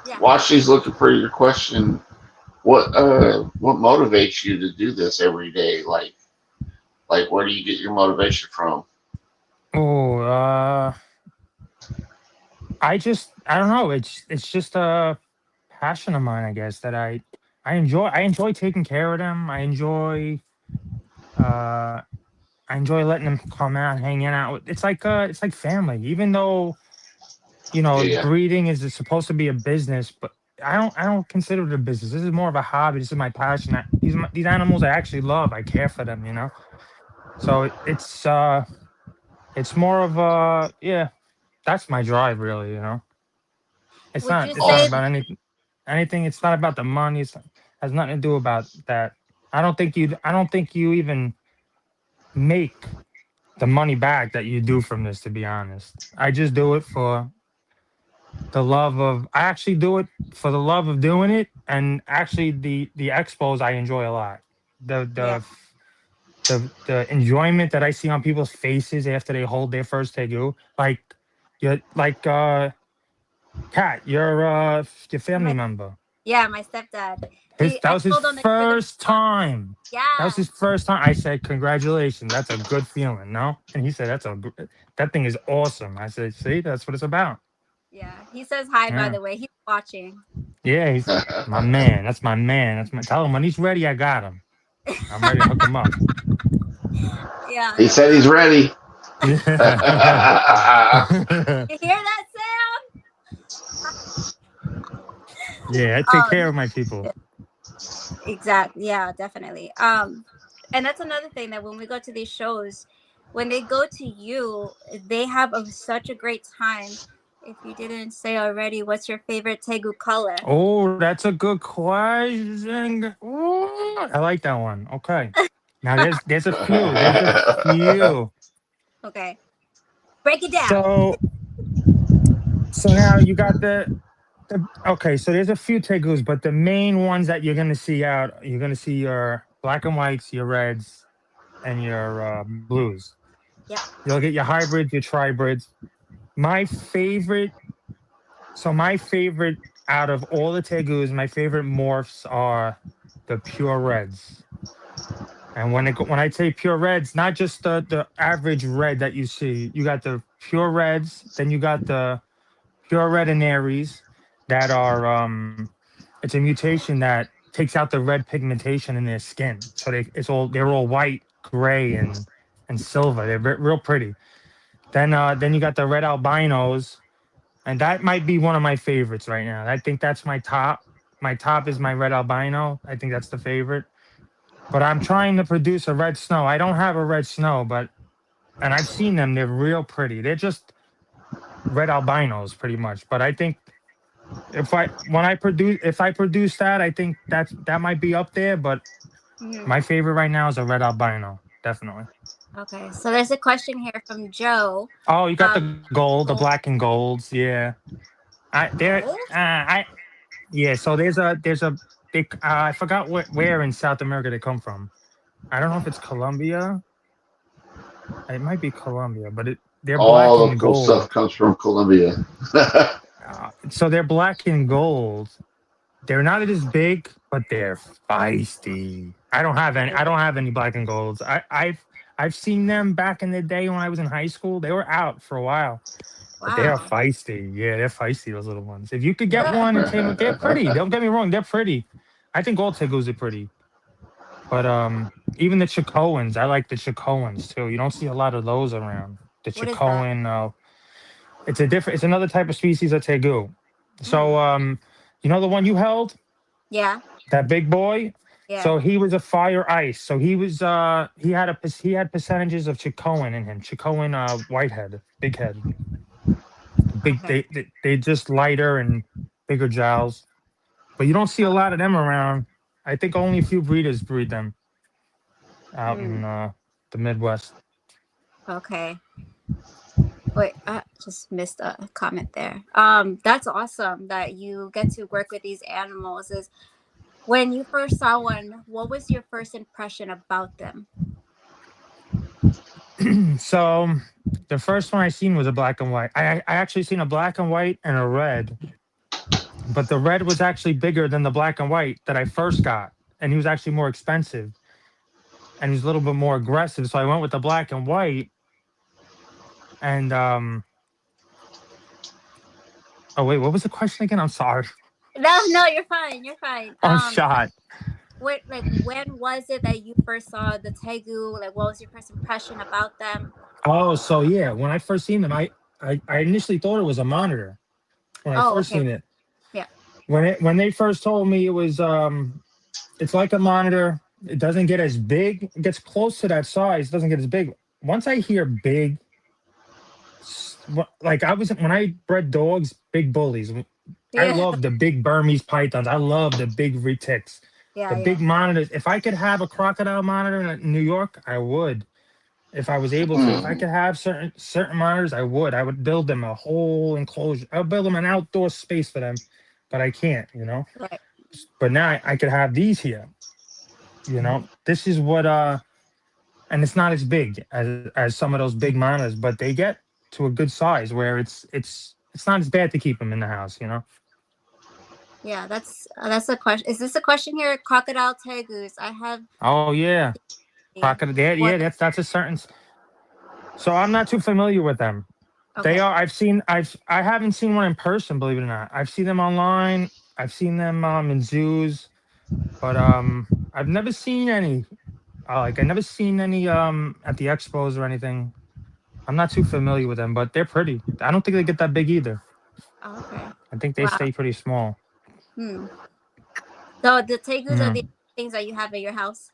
Yeah. while she's looking for your question, what motivates you to do this every day? Like where do you get your motivation from? Oh, I don't know. It's just a passion of mine, I guess, that I enjoy. I enjoy taking care of them. I enjoy letting them come out, hanging out. It's like family. Even though, Yeah. breeding is supposed to be a business, but I don't consider it a business. This is more of a hobby. This is my passion. These animals I actually love. I care for them, So it's more of a, yeah. That's my drive, really. It's Would not you it's say- not about anything. It's not about the money. It has nothing to do about that. I don't think you even make the money back that you do from this, to be honest. I just do it for the love of. I actually do it for the love of doing it, and actually the expos I enjoy a lot. The enjoyment that I see on people's faces after they hold their first Tegu, Kat, your family member. Yeah, my stepdad. That was his Hold on, the- first time. Yeah. That was his first time. I said, "Congratulations, that's a good feeling." No, and he said, that thing is awesome." I said, "See, that's what it's about." Yeah. He says hi, by Yeah. the way. He's watching. Yeah, he's my man. That's my man. Tell him when he's ready. I got him. I'm ready to hook him up. Yeah, He said he's ready. you hear that sound? Yeah, I take care of my people. Exactly. Yeah, definitely. And that's another thing that when we go to these shows, when they go to you, they have such a great time. If you didn't say already, what's your favorite Tegu color? Oh, that's a good question. Ooh, I like that one. Okay. Now there's a few. There's a few. Okay, break it down. So so now you got the okay, so there's a few tegus, but the main ones that you're gonna see your black and whites, your reds, and your blues. Yep. You'll get your hybrids, your tribrids. My favorite, my favorite out of all the tegus, my favorite morphs are the pure reds. And when I say pure reds, not just the average red that you see, you got the pure reds, then you got the pure retinaries that are it's a mutation that takes out the red pigmentation in their skin. So they're all white, gray, and silver. They're real pretty. Then you got the red albinos, and that might be one of my favorites right now. I think that's my top. My top is my red albino. I think that's the favorite. But I'm trying to produce a red snow. I don't have a red snow, but and I've seen them. They're real pretty. They're just red albinos, pretty much. But I think if I produce that, I think that might be up there. But Mhm. my favorite right now is a red albino, definitely. Okay, so there's a question here from Joe. Oh, you got the gold, the Gold. black and golds, yeah. Gold? I yeah. So there's a big. I forgot where in South America they come from. I don't know Okay. if it's Colombia. It might be Colombia, but they're black All the and cool stuff gold. comes from Colombia. So they're black and gold. They're not as big, but they're feisty. I don't have any black and golds. I've seen them back in the day when I was in high school. They were out for a while, but they are Wow. feisty. Yeah, they're feisty. Those little ones. If you could get one and tame them, they're pretty. Don't get me wrong, they're pretty. I think all tegus are pretty, but even the Chicoans, I like the Chicoans too. You don't see a lot of those around. The What is that? Chicoan, it's another type of species of tegu. Hmm. So you know the one you held, Yeah. that big boy. Yeah. So he was a fire ice. So he had percentages of Chicoan in him. Chicoan whitehead, big head, big Okay. they just lighter and bigger jowls. But you don't see a lot of them around. I think only a few breeders breed them out Hmm. in the Midwest. Okay. Wait, I just missed a comment there. That's awesome that you get to work with these animals. Is when you first saw one, what was your first impression about them? So the first one I seen was a black and white. I actually seen a black and white and a red, but the red was actually bigger than the black and white that I first got, and he was actually more expensive and he's a little bit more aggressive. So I went with the black and white, and oh wait, what was the question again? I'm sorry. No, no, you're fine. You're fine. I'm shot. When was it that you first saw the Tegu? Like, what was your first impression about them? Oh, so yeah, when I first seen them, I initially thought it was a monitor when I Oh, first okay. seen it. Yeah. When they first told me it was it's like a monitor. It doesn't get as big. It gets close to that size. It doesn't get as big. Once I hear big, like I was when I bred dogs, big bullies. I Yeah. love the big Burmese pythons. I love the big retics, the Yeah. big Yeah. monitors. If I could have a crocodile monitor in New York, I would. If I was able to, if I Hmm. could have certain monitors, I would. I would build them a whole enclosure. I would build them an outdoor space for them, but I can't. Right. But now I could have these here. This is what and it's not as big as some of those big monitors, but they get to a good size where it's not as bad to keep them in the house. Yeah. That's a question. Is this a question here? Crocodile Tegus. I have. Oh yeah, crocodile. Yeah, What? that's a certain. So I'm not too familiar with them. They Okay. are. I haven't seen one in person, believe it or not. I've seen them online. I've seen them in zoos, but I've never seen any Like I never seen any at the expos or anything. I'm not too familiar with them, but they're pretty. I don't think they get that big either. Oh, okay. I think they Wow. stay pretty small. Hmm. So the tegus are Yeah. the things that you have at your house.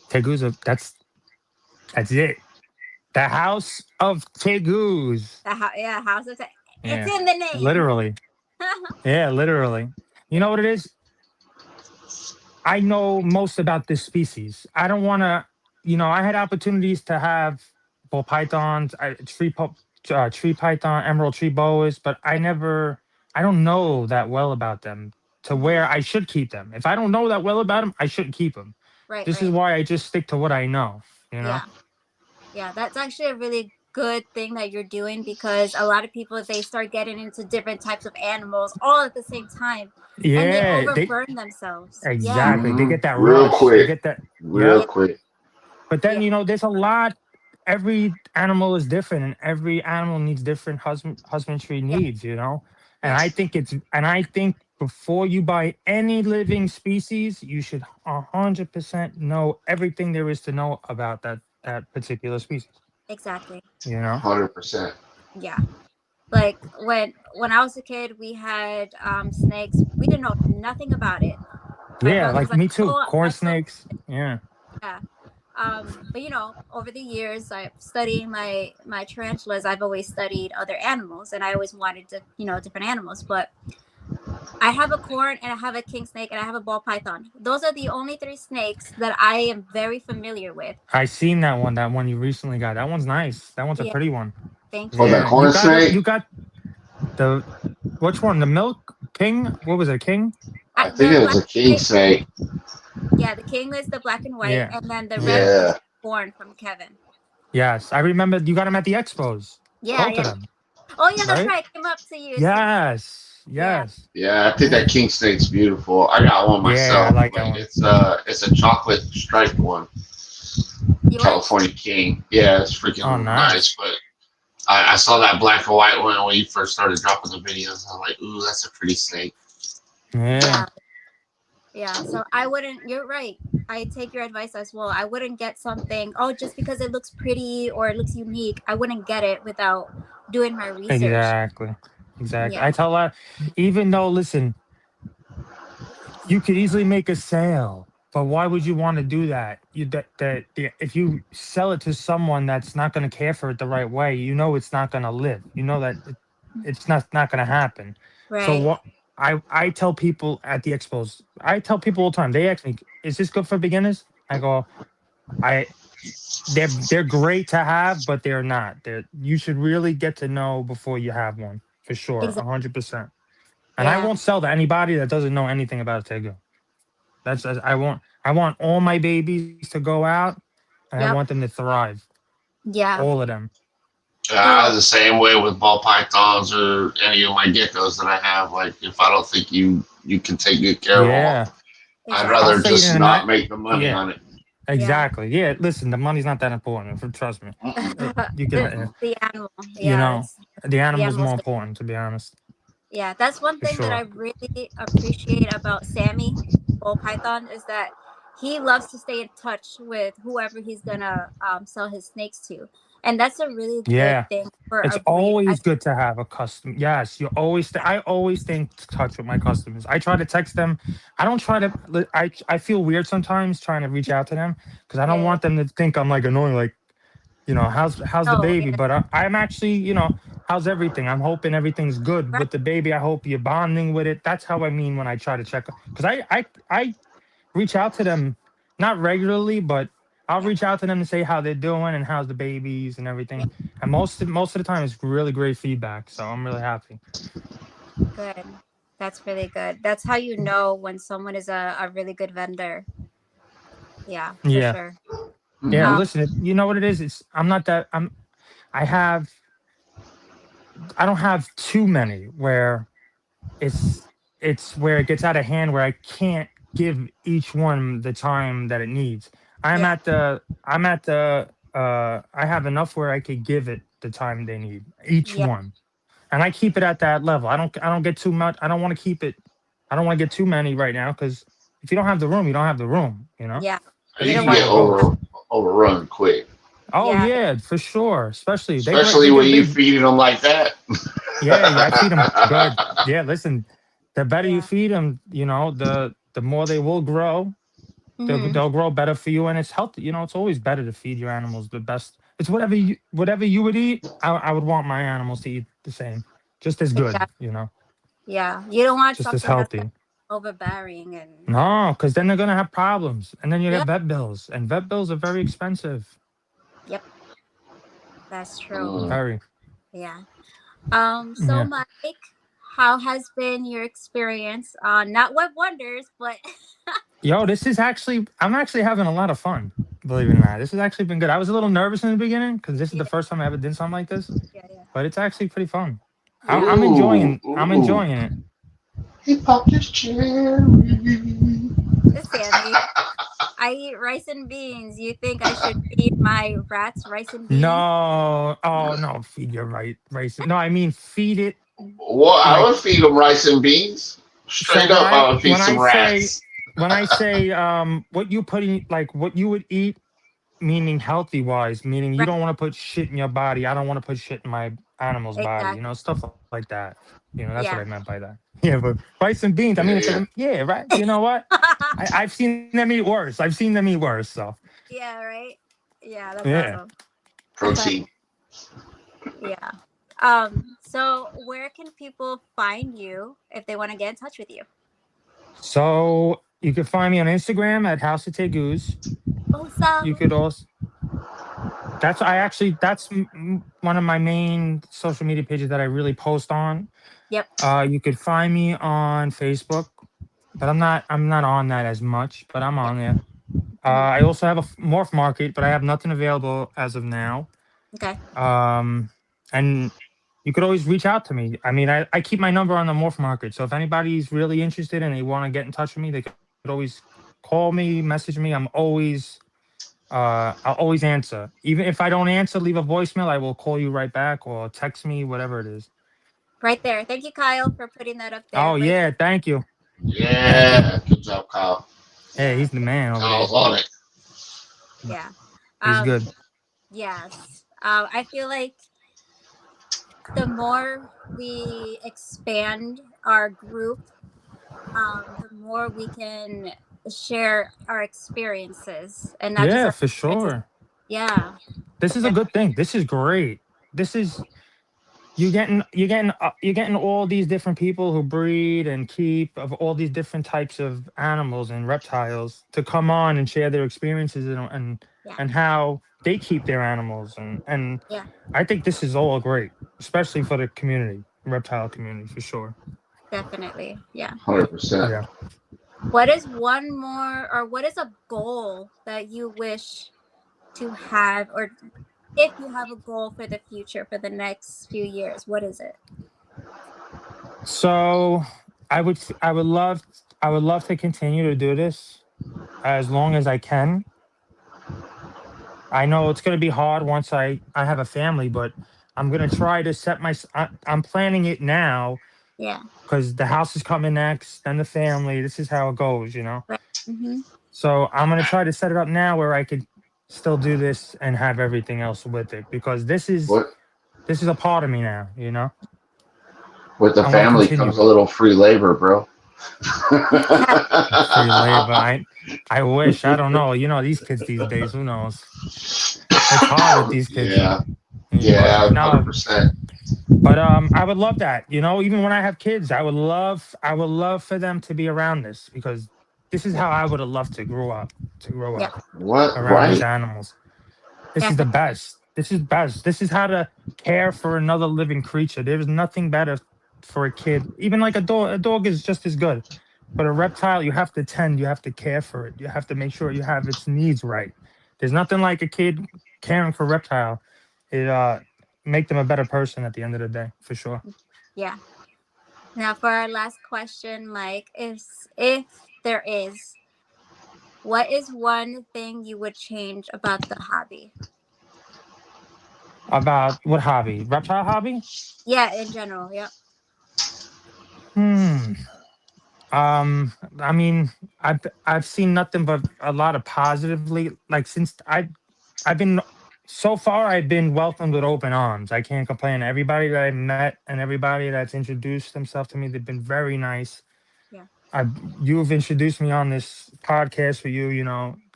Tegu's that's it. The House of Tegus. Yeah, House of It's Yeah. in the name. Literally. Yeah, literally. You know what it is? I know most about this species. I don't want to, I had opportunities to have ball pythons, tree python, emerald tree boas, but I don't know that well about them to where I should keep them. If I don't know that well about them, I shouldn't keep them. Right, This is right. why I just stick to what I know, you know? Yeah. Yeah, that's actually a really good thing that you're doing because a lot of people they start getting into different types of animals all at the same time and they Yeah, overburn themselves. Yeah. exactly. They Hmm. get that Real rush. They quick, get that, real yep. Yeah. quick. But Yeah. then there's a lot. Every animal is different, and every animal needs different husbandry Yeah. needs. And Yeah. I think before you buy any living species, you should 100% know everything there is to know about that particular species. Exactly. You know? 100%. Yeah. Like when I was a kid, we had snakes. We didn't know nothing about it. My Yeah, brother was like like, me too. "Oh, Corn let's go." snakes. Yeah. Yeah. But over the years, I studying my tarantulas. I've always studied other animals, and I always wanted to, different animals. But I have a corn, and I have a king snake, and I have a ball python. Those are the only three snakes that I am very familiar with. I seen that one. That one you recently got. That one's nice. That one's a Yeah. pretty one. Thank Oh, you. that Yeah, you corn got it. snake? You got the which one? The milk king? What was it? King? I think The it was black a king snake, snake. yeah, the king is the black and white, Yeah. and then the red Yeah. one is Yeah. corn from Kevin. Yes, I remember you got them at the expos. Yeah, Both of yeah. them, Oh yeah, that's right? right. I came up to you. Yes. Yeah. Yes. Yeah, I think Yeah. that king snake's beautiful. I got one Yeah, I myself, like that but one. it's a chocolate striped one. You what? California king. Yeah, it's Oh, freaking nice. nice. But I saw that black and white one when you first started dropping the videos. I was like, ooh, that's a pretty snake. Yeah. Yeah. Yeah. So I wouldn't. You're right. I take your advice as well. I wouldn't get something. Oh, just because it looks pretty or it looks unique, I wouldn't get it without doing my research. Exactly. Exactly. Yeah. I tell her, even though, listen, you could easily make a sale, but why would you want to do that? If you sell it to someone that's not going to care for it the right way, it's not going to live. You know that it's not going to happen. So Right. what I tell people at the expos, I tell people all the time. They ask me, "Is this good for beginners?" I go, "I they're great to have, but they're not. You should really get to know before you have one for sure, Exactly. 100%. And I Yeah. won't sell to anybody that doesn't know anything about Tegu. I want all my babies to go out, and I Yep. want them to thrive, Yeah. all of them. I So was the same way with ball pythons or any of my geckos that I have. Like, if I don't think you can take good care of them, Yeah, I'd exactly. I'll rather say it just in a not night. make the money Yeah, on it. Yeah. exactly. Yeah, listen, the money's not that important. Trust me. You can, The animal. you Yeah. know, the The animal's more animals. important, to be honest, Yeah, that's one for thing that I sure. really appreciate about Sammy Bull Python is that he loves to stay in touch with whoever he's gonna sell his snakes to, and that's a really good Yeah. thing for It's a breed. always good to have a custom. Yes, you always. I always stay in touch with my customers. I try to text them. I don't try to. I feel weird sometimes trying to reach out to them because I don't Yeah. want them to think I'm like annoying. Like, how's the Oh, baby? yeah. But I'm actually, how's everything? I'm hoping everything's good Right. with the baby. I hope you're bonding with it. That's how I mean when I try to check. Because I reach out to them, not regularly, but I'll Yeah. reach out to them to say how they're doing and how's the babies and Yeah. everything. And most of the time, it's really great feedback. So I'm really happy. Good. That's really good. That's how you know when someone is a really good vendor. Yeah, for Yeah, sure. yeah. Hmm. Listen, you know what it is? It's I'm not that I'm. I have. I don't have too many where it's where it gets out of hand where I can't give each one the time that it needs. Yeah. I have enough where I could give it the time they need, each Yeah. one. And I keep it at that level. I don't get too much. I don't want to keep it. I don't want to get too many right now because if you don't have the room, you don't have the room. You know. Yeah. This You You is don't can want how get it goes. overrun quick, Oh yeah. yeah, for sure. Especially especially they when get you big. feeding them like that. Yeah, yeah, I feed them good. Yeah, listen, the better you Yeah. feed them, the more they will grow. Mm-hmm. They'll grow better for you, and it's healthy. It's always better to feed your animals the best. It's whatever you would eat. I would want my animals to eat the same, just as good. Exactly. You know, Yeah. You don't want just as something that's like healthy. overbearing and No, because then they're gonna have problems, and then you yeah. get vet bills, and vet bills are very expensive. Yep. That's true. Mm. Very. Yeah. So Yeah. Mike, how has been your experience on not Web Wonders, but Yo, I'm actually having a lot of fun. Believe it or not, this has actually been good. I was a little nervous in the beginning because this is yeah, the first time I ever did something like this, yeah. but it's actually pretty fun. Yeah. I'm Ooh. enjoying it. He popped his cherry. Sammy, I eat rice and beans. You think I should feed my rats rice and beans? No, oh no, feed your rice. No, I mean feed it Well, I like would feed them rice and beans. so. Straight up, I would feed some rats. When I say what you put in, like what you would eat, meaning healthy wise, meaning you Right. don't want to put shit in your body. I don't want to put shit in my animal's body. Exactly. Stuff like that. That's what Yeah. I meant by that. Yeah, but rice and beans. I mean, Yeah, yeah, right. You know what? I've seen them eat worse. I've seen them eat worse. So Yeah. Right. Yeah. That's yeah. awesome. protein. Yeah. So where can people find you if they want to get in touch with you? So you can find me on Instagram at House of Tegus. You Awesome. could also that's one of my main social media pages that I really post on. Yep. You could find me on Facebook, but I'm not on that as much, but I'm Yep. on there. Mhm. I also have a morph market, but I have nothing available as of now. Okay. And you could always reach out to me. I mean, I keep my number on the morph market, so if anybody's really interested and they want to get in touch with me, they could always call me, message me. I'll always answer. Even if I don't answer, leave a voicemail. I will call you right back or text me, whatever it is. Right there. Thank you, Kyle, for putting that up Oh there. Right. yeah, thank you, thank you. Yeah, good job, Kyle. Hey, Yeah. he's the man over Kyle's there. on it. Yeah. He's good. Yes. I feel like the more we expand our group, the more we can share our experiences and not just Yeah, our for experiences. sure. Yeah. This is a good thing. This is great. This is you're getting all these different people who breed and keep of all these different types of animals and reptiles to come on and share their experiences Yeah. and how they keep their animals and Yeah. I think this is all great, especially for the community, reptile community for sure. Definitely. Yeah. 100%. Yeah. What is one more, or what is a goal that you wish to have, or if you have a goal for the future for the next few years, what is it? So I would love to continue to do this as long as I can. I know it's going to be hard once I have a family, but I'm going to try to I'm planning it now Yeah. because the house is coming next, then the family. This is how it goes. Right. Mm-hmm. So I'm going to try to set it up now where I could still do this and have everything else with it because What this is a part of me now. with the I want to family continue comes a it. little free labor, bro. Free labor. I wish. I don't know. These kids these days, who knows? It's hard with these kids. Yeah, But yeah, no, 100%. but I would love that. Even when I have kids, I would love for them to be around this because this is how I would have loved to grow up Yeah. What? around these Right? animals. This is the Definitely. best. This is best. This is how to care for another living creature. There's nothing better for a kid. Even like a dog. A dog is just as good. But a reptile, you have to tend. You have to care for it. You have to make sure you have its needs right. There's nothing like a kid caring for a reptile. It make them a better person at the end of the day, for sure. Yeah. Now for our last question, Mike, if there is, what is one thing you would change about the hobby? About what hobby? Reptile hobby? Yeah, in general. Yep. Hmm. I mean, I've seen nothing but a lot of positively. Like since I've been so far, I've been welcomed with open arms. I can't complain. Everybody that I met and everybody that's introduced themselves to me, they've been very nice. Yeah. You've introduced me on this podcast for you.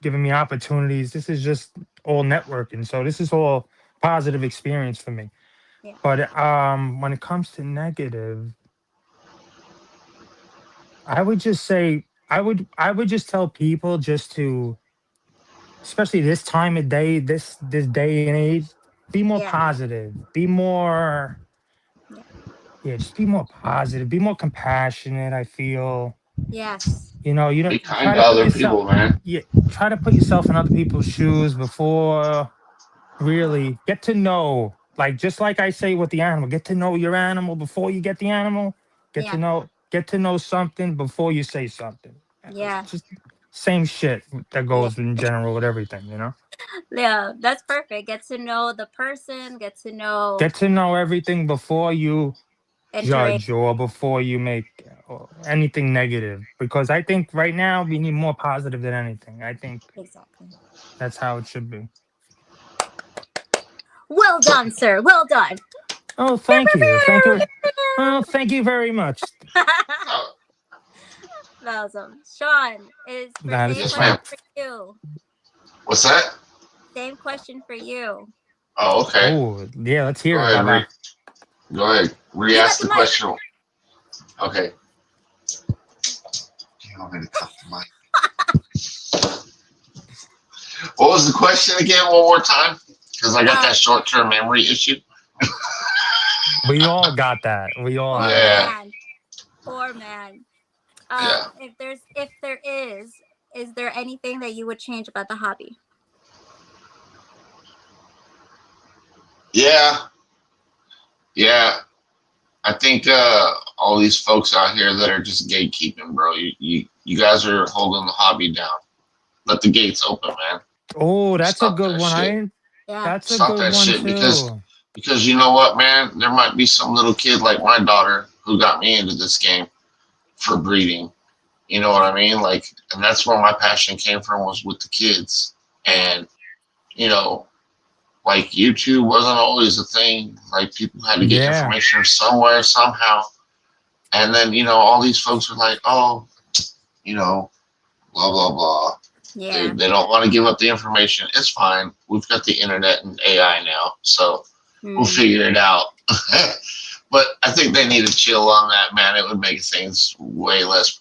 Giving me opportunities. This is just all networking. So this is all positive experience for me. Yeah. But when it comes to negative, I would just say I would just tell people just to, especially this time of day, this day and age, be more Yeah. positive, be more, Yeah. yeah, just be more positive, be more compassionate. I feel, Yes. you know, Be kind try to to put other yourself, people, man. yeah, try to put yourself in other people's shoes before really get to know, like just like I say with the animal, get to know your animal before you get the animal. Yeah. Get to know something before you say something. It's Yeah. just same shit that Yeah. goes in general with everything. Yeah. That's perfect. Get to know the person. Get to know Get to know everything before you entering. judge or before you make anything negative. Because I think right now we need more positive than anything. I think Exactly. that's how it should be. Well done, sir. Well done. Oh, thank you, thank you. Oh, thank you very much. Uh, Awesome. Sean is for That is same yes, question ma'am. correct. for you. What's that? Same question for you. Oh, okay. Oh, yeah, let's Go hear it, ahead, Baba. Go ahead. You got Re-ask the the mic. question. Okay. Do you want me to cut the mic? What was the question again? One more time, because I got Uh, that short-term memory issue. We all got that. We all poor have that. Yeah, man. Poor man. yeah, If there is there anything that you would change about the hobby? yeah, yeah. I think all these folks out here that are just gatekeeping, bro. You guys are holding the hobby down. Let the gates open, man. Oh, that's a Stop good that one. shit. Yeah. That's a Stop good that one shit too. because you know what, man. There might be some little kid like my daughter who got me into this game for breeding. You know what I mean? Like, and that's where my passion came from was with the kids. Yeah. And you know, like YouTube wasn't always a thing. Like people had to get Yeah. information somewhere somehow. And then all these folks were like, oh, you know, blah blah blah. Yeah. They don't want to give up the information. It's fine. We've got the internet and AI now, so we'll Mm, figure it out. But I think they need to chill on that, man. It would make things way less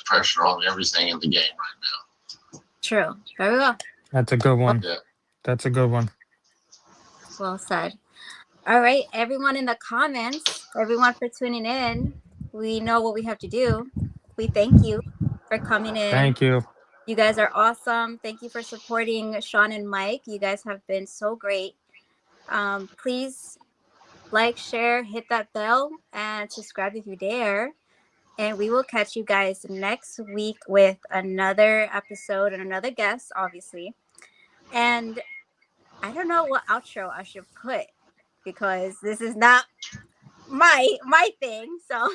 pressure on everything in the game right true. Very well. That's a good one. now. Yeah. That's a good one. Well said. All right, everyone in the comments, everyone for tuning in. We know what we have to do. We thank you for coming in. Thank you. You guys are awesome. Thank you for supporting Sean and Mike. You guys have been so great. Please like, share, hit that bell, and subscribe if you dare. And we will catch you guys next week with another episode and another guest, obviously. And I don't know what outro I should put because this is not my thing. So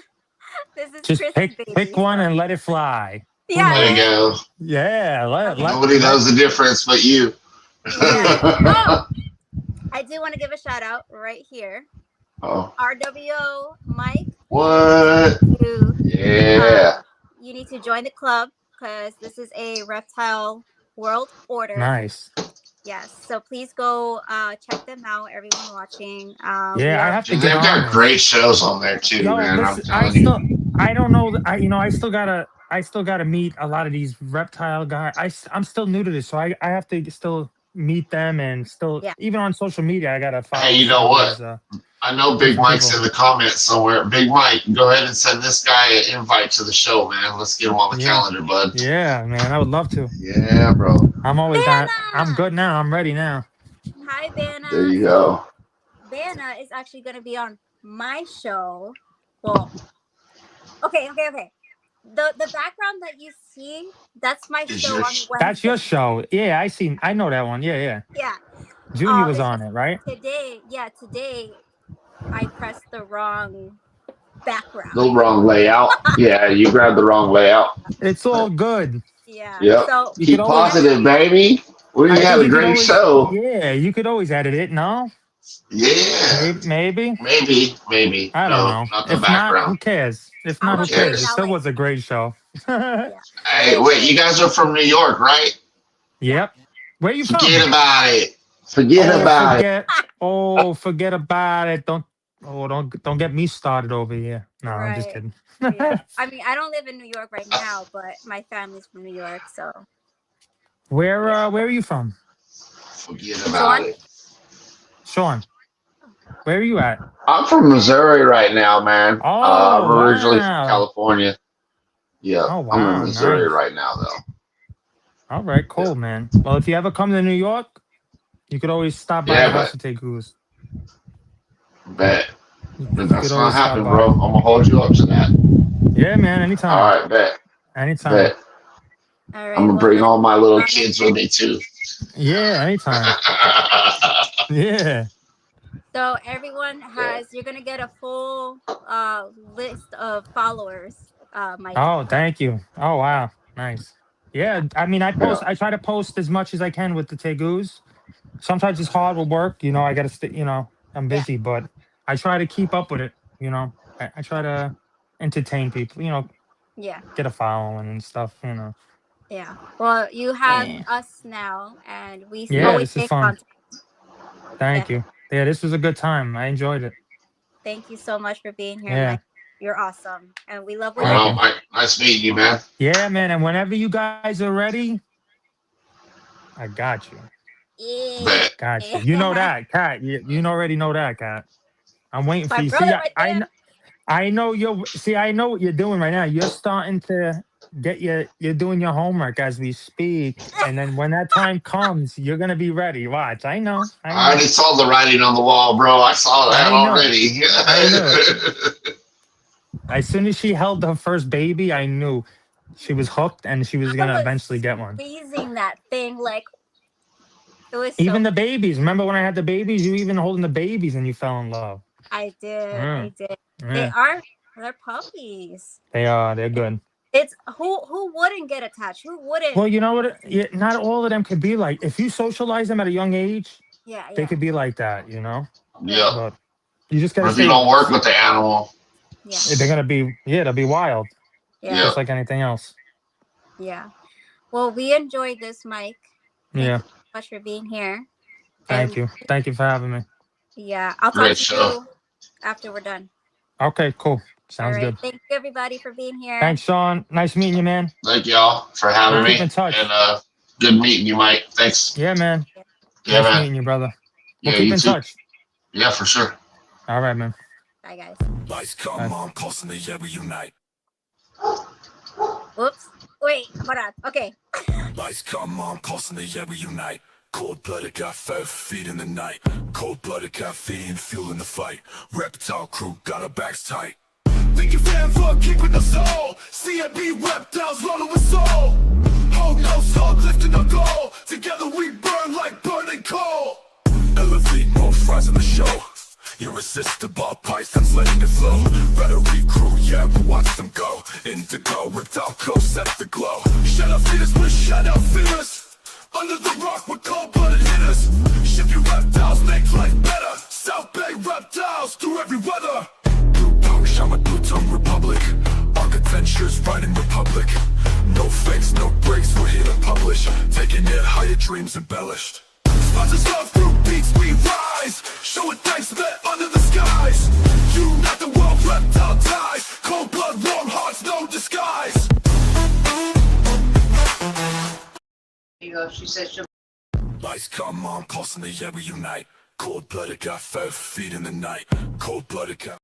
this is Just Chris's pick baby. one So and let it fly. Who yeah, There you yeah, knows? go. Yeah, okay. Nobody knows the difference but you. Yeah. Oh, I do want to give a shout out right here. Oh, RWO Mike, what? you Yeah. you need to join the club because this is a reptile world order. Nice. Yes, so please go check them out, everyone watching. We Yeah, I are have to Dude, get they've on got this. great shows on there too, Yo, man. I'm listen, telling you. I don't know. I still gotta meet a lot of these reptile guys. I'm still new to this, so I have to still meet them and still yeah. even on social media. I gotta Hey, follow you some know of what? these I know Big different Mike's people. in the comments somewhere. Big Mike, go ahead and send this guy an invite to the show, man. Let's get him on the Yeah, calendar, bud. yeah, man. I would love to. Yeah, bro. I'm always down. I'm Vanna! good now. I'm ready now. Hi, There Vanna. you So go. Vanna is actually going to be on my show. Well, okay. The background that you see, that's my Is show your on That's your Wednesday. show. Yeah, I know that one. Yeah, yeah. Yeah. Junior was It's on just it, right? today. Yeah, today I pressed the wrong. background. The wrong layout. Yeah, you grabbed the wrong layout. It's all good. Yeah. Yep. So You could Keep always. positive, baby. We I had think a you could great always. show. Yeah, you could always edit it. No, Yeah. maybe. Maybe. I don't No, know. not the If not, who background. cares? If I'm not, Who who gonna put it cares? It cares? out still like was a great show. yeah. Hey, Thank wait, you. you guys are from New York, right? Yeah. Yep. Where you from? Forget about it. Forget Oh, about it. forget. Oh, forget about it. Don't get me started over here. No, I'm just Right. kidding. Yeah. I mean, I don't live in New York right now, but my family's from New York, so Where yeah. where are you from? Forget about Sean? it. Sean, where are you at? I'm from Missouri right now, man. I'm Oh, originally from wow. California. Yeah, Oh, I'm in wow. Missouri Nice. right now, though. All right, Yeah, cool, man. Well, if you ever come to New York, you could always stop by the yeah, House but of Tegus. bet. But You could that's gonna always stop happen, by. bro. I'm gonna hold you up to that. Yeah, man, All anytime. right, bet. Anytime. Bet. All I'm right. gonna Well, bring then all my little I'm kids with me too. Yeah, anytime. Yeah. so everyone Yeah. you're gonna get a full list of followers, Mike. Oh, thank you. Oh, wow. Nice. Yeah, Yeah. I mean, Yeah. I try to post as much as I can with the Tegus. Sometimes it's hard with work, I got to stay, I'm Yeah. busy, but I try to keep up with it. I try to entertain people, Yeah. get a following and stuff. Yeah. Well, you have Yeah. us now, and we Yeah, always this is stay in fun. contact. Thank Definitely. you. Yeah, this was a good time. I enjoyed it. Thank you so much for being here, Yeah. Mike. You're awesome, and we love what you Thank Well, you. do. Mike, nice meeting you, man. Yeah, man. And whenever you guys are ready, I got you. Yeah. Bet. Got you. You know that, Cat. You already know that, Cat. I'm waiting for My you. brother See, right there. I know I know what you're doing right now. You're starting to you're doing your homework as we speak. And then when that time comes, you're gonna be ready. Watch. I know. I I know. already saw the writing on the wall, bro. I saw that I know. already. I knew it. As soon as she held her first baby, I knew she was hooked and she was I gonna was eventually get one. squeezing that thing like it was Even so. the babies. Remember when I had the babies? You even holding the babies and you fell in love. I did. Mm, I did. yeah. They're puppies. They are. They're good. It's who wouldn't get attached? Who wouldn't? Well, you know what? Not all of them could be like. If you socialize them at a young age, Yeah. they Yeah. could be like that. Yep. Right. But you just But gotta if you stay. don't work with the animal, Yeah. They're gonna be. Yeah, they'll be wild, Yeah. yep. just like anything else. Yeah. Well, we enjoyed this, Mike. Thank Yeah. you so much for being here. Thank And you. Thank you for having me. yeah, I'll talk Great to show. you after we're done. Okay. Cool. All Sounds right. good. Thank you, everybody, for being here. Thanks, Sean. Nice meeting you, man. Thank y'all for having We'll me. keep in touch. And good meeting you, Mike. Thanks. Yeah, man. Yeah, Nice man. meeting you, brother. We'll Yeah, keep you in too. touch. Yeah, for sure. All right, man. Bye, guys. Lights come on, pulse in the air, we unite. Whoops. Wait, hold on. Okay. Lights come on, pulse in the air, we unite. Cold-blooded got 5 feet in the night. Cold-blooded caffeine, fueling the fight. Reptile crew got our backs tight. Thank you, fam, for keeping us all. CNB reptiles rolling with soul. Hold no soul, lifting our goal. Together we burn like burning coal. Elevate more fries in the show. Irresistible pythons letting it flow. Rhetoric crew, yeah, but watch them go. Indigo, reptile coast set the glow. Shut up feeders, we're shut out fears. Under the rock with cold-blooded hitters. Ship your reptiles, make life better. South Bay reptiles through every weather. Blue Pong, Shaman, Blue Tongue Republic. Arc adventures, riding Republic. No fakes, no breaks, we're here to publish. Taking it higher, dreams embellished. Sponsors love through beats, we rise. Showing thanks met under the skies. Unite the world, reptile ties. Cold blood, warm hearts, no disguise. There you go. She says she'll. Lights come on, pulse in the air, we unite. Cold-blooded got 5 feet in the night. Cold-blooded got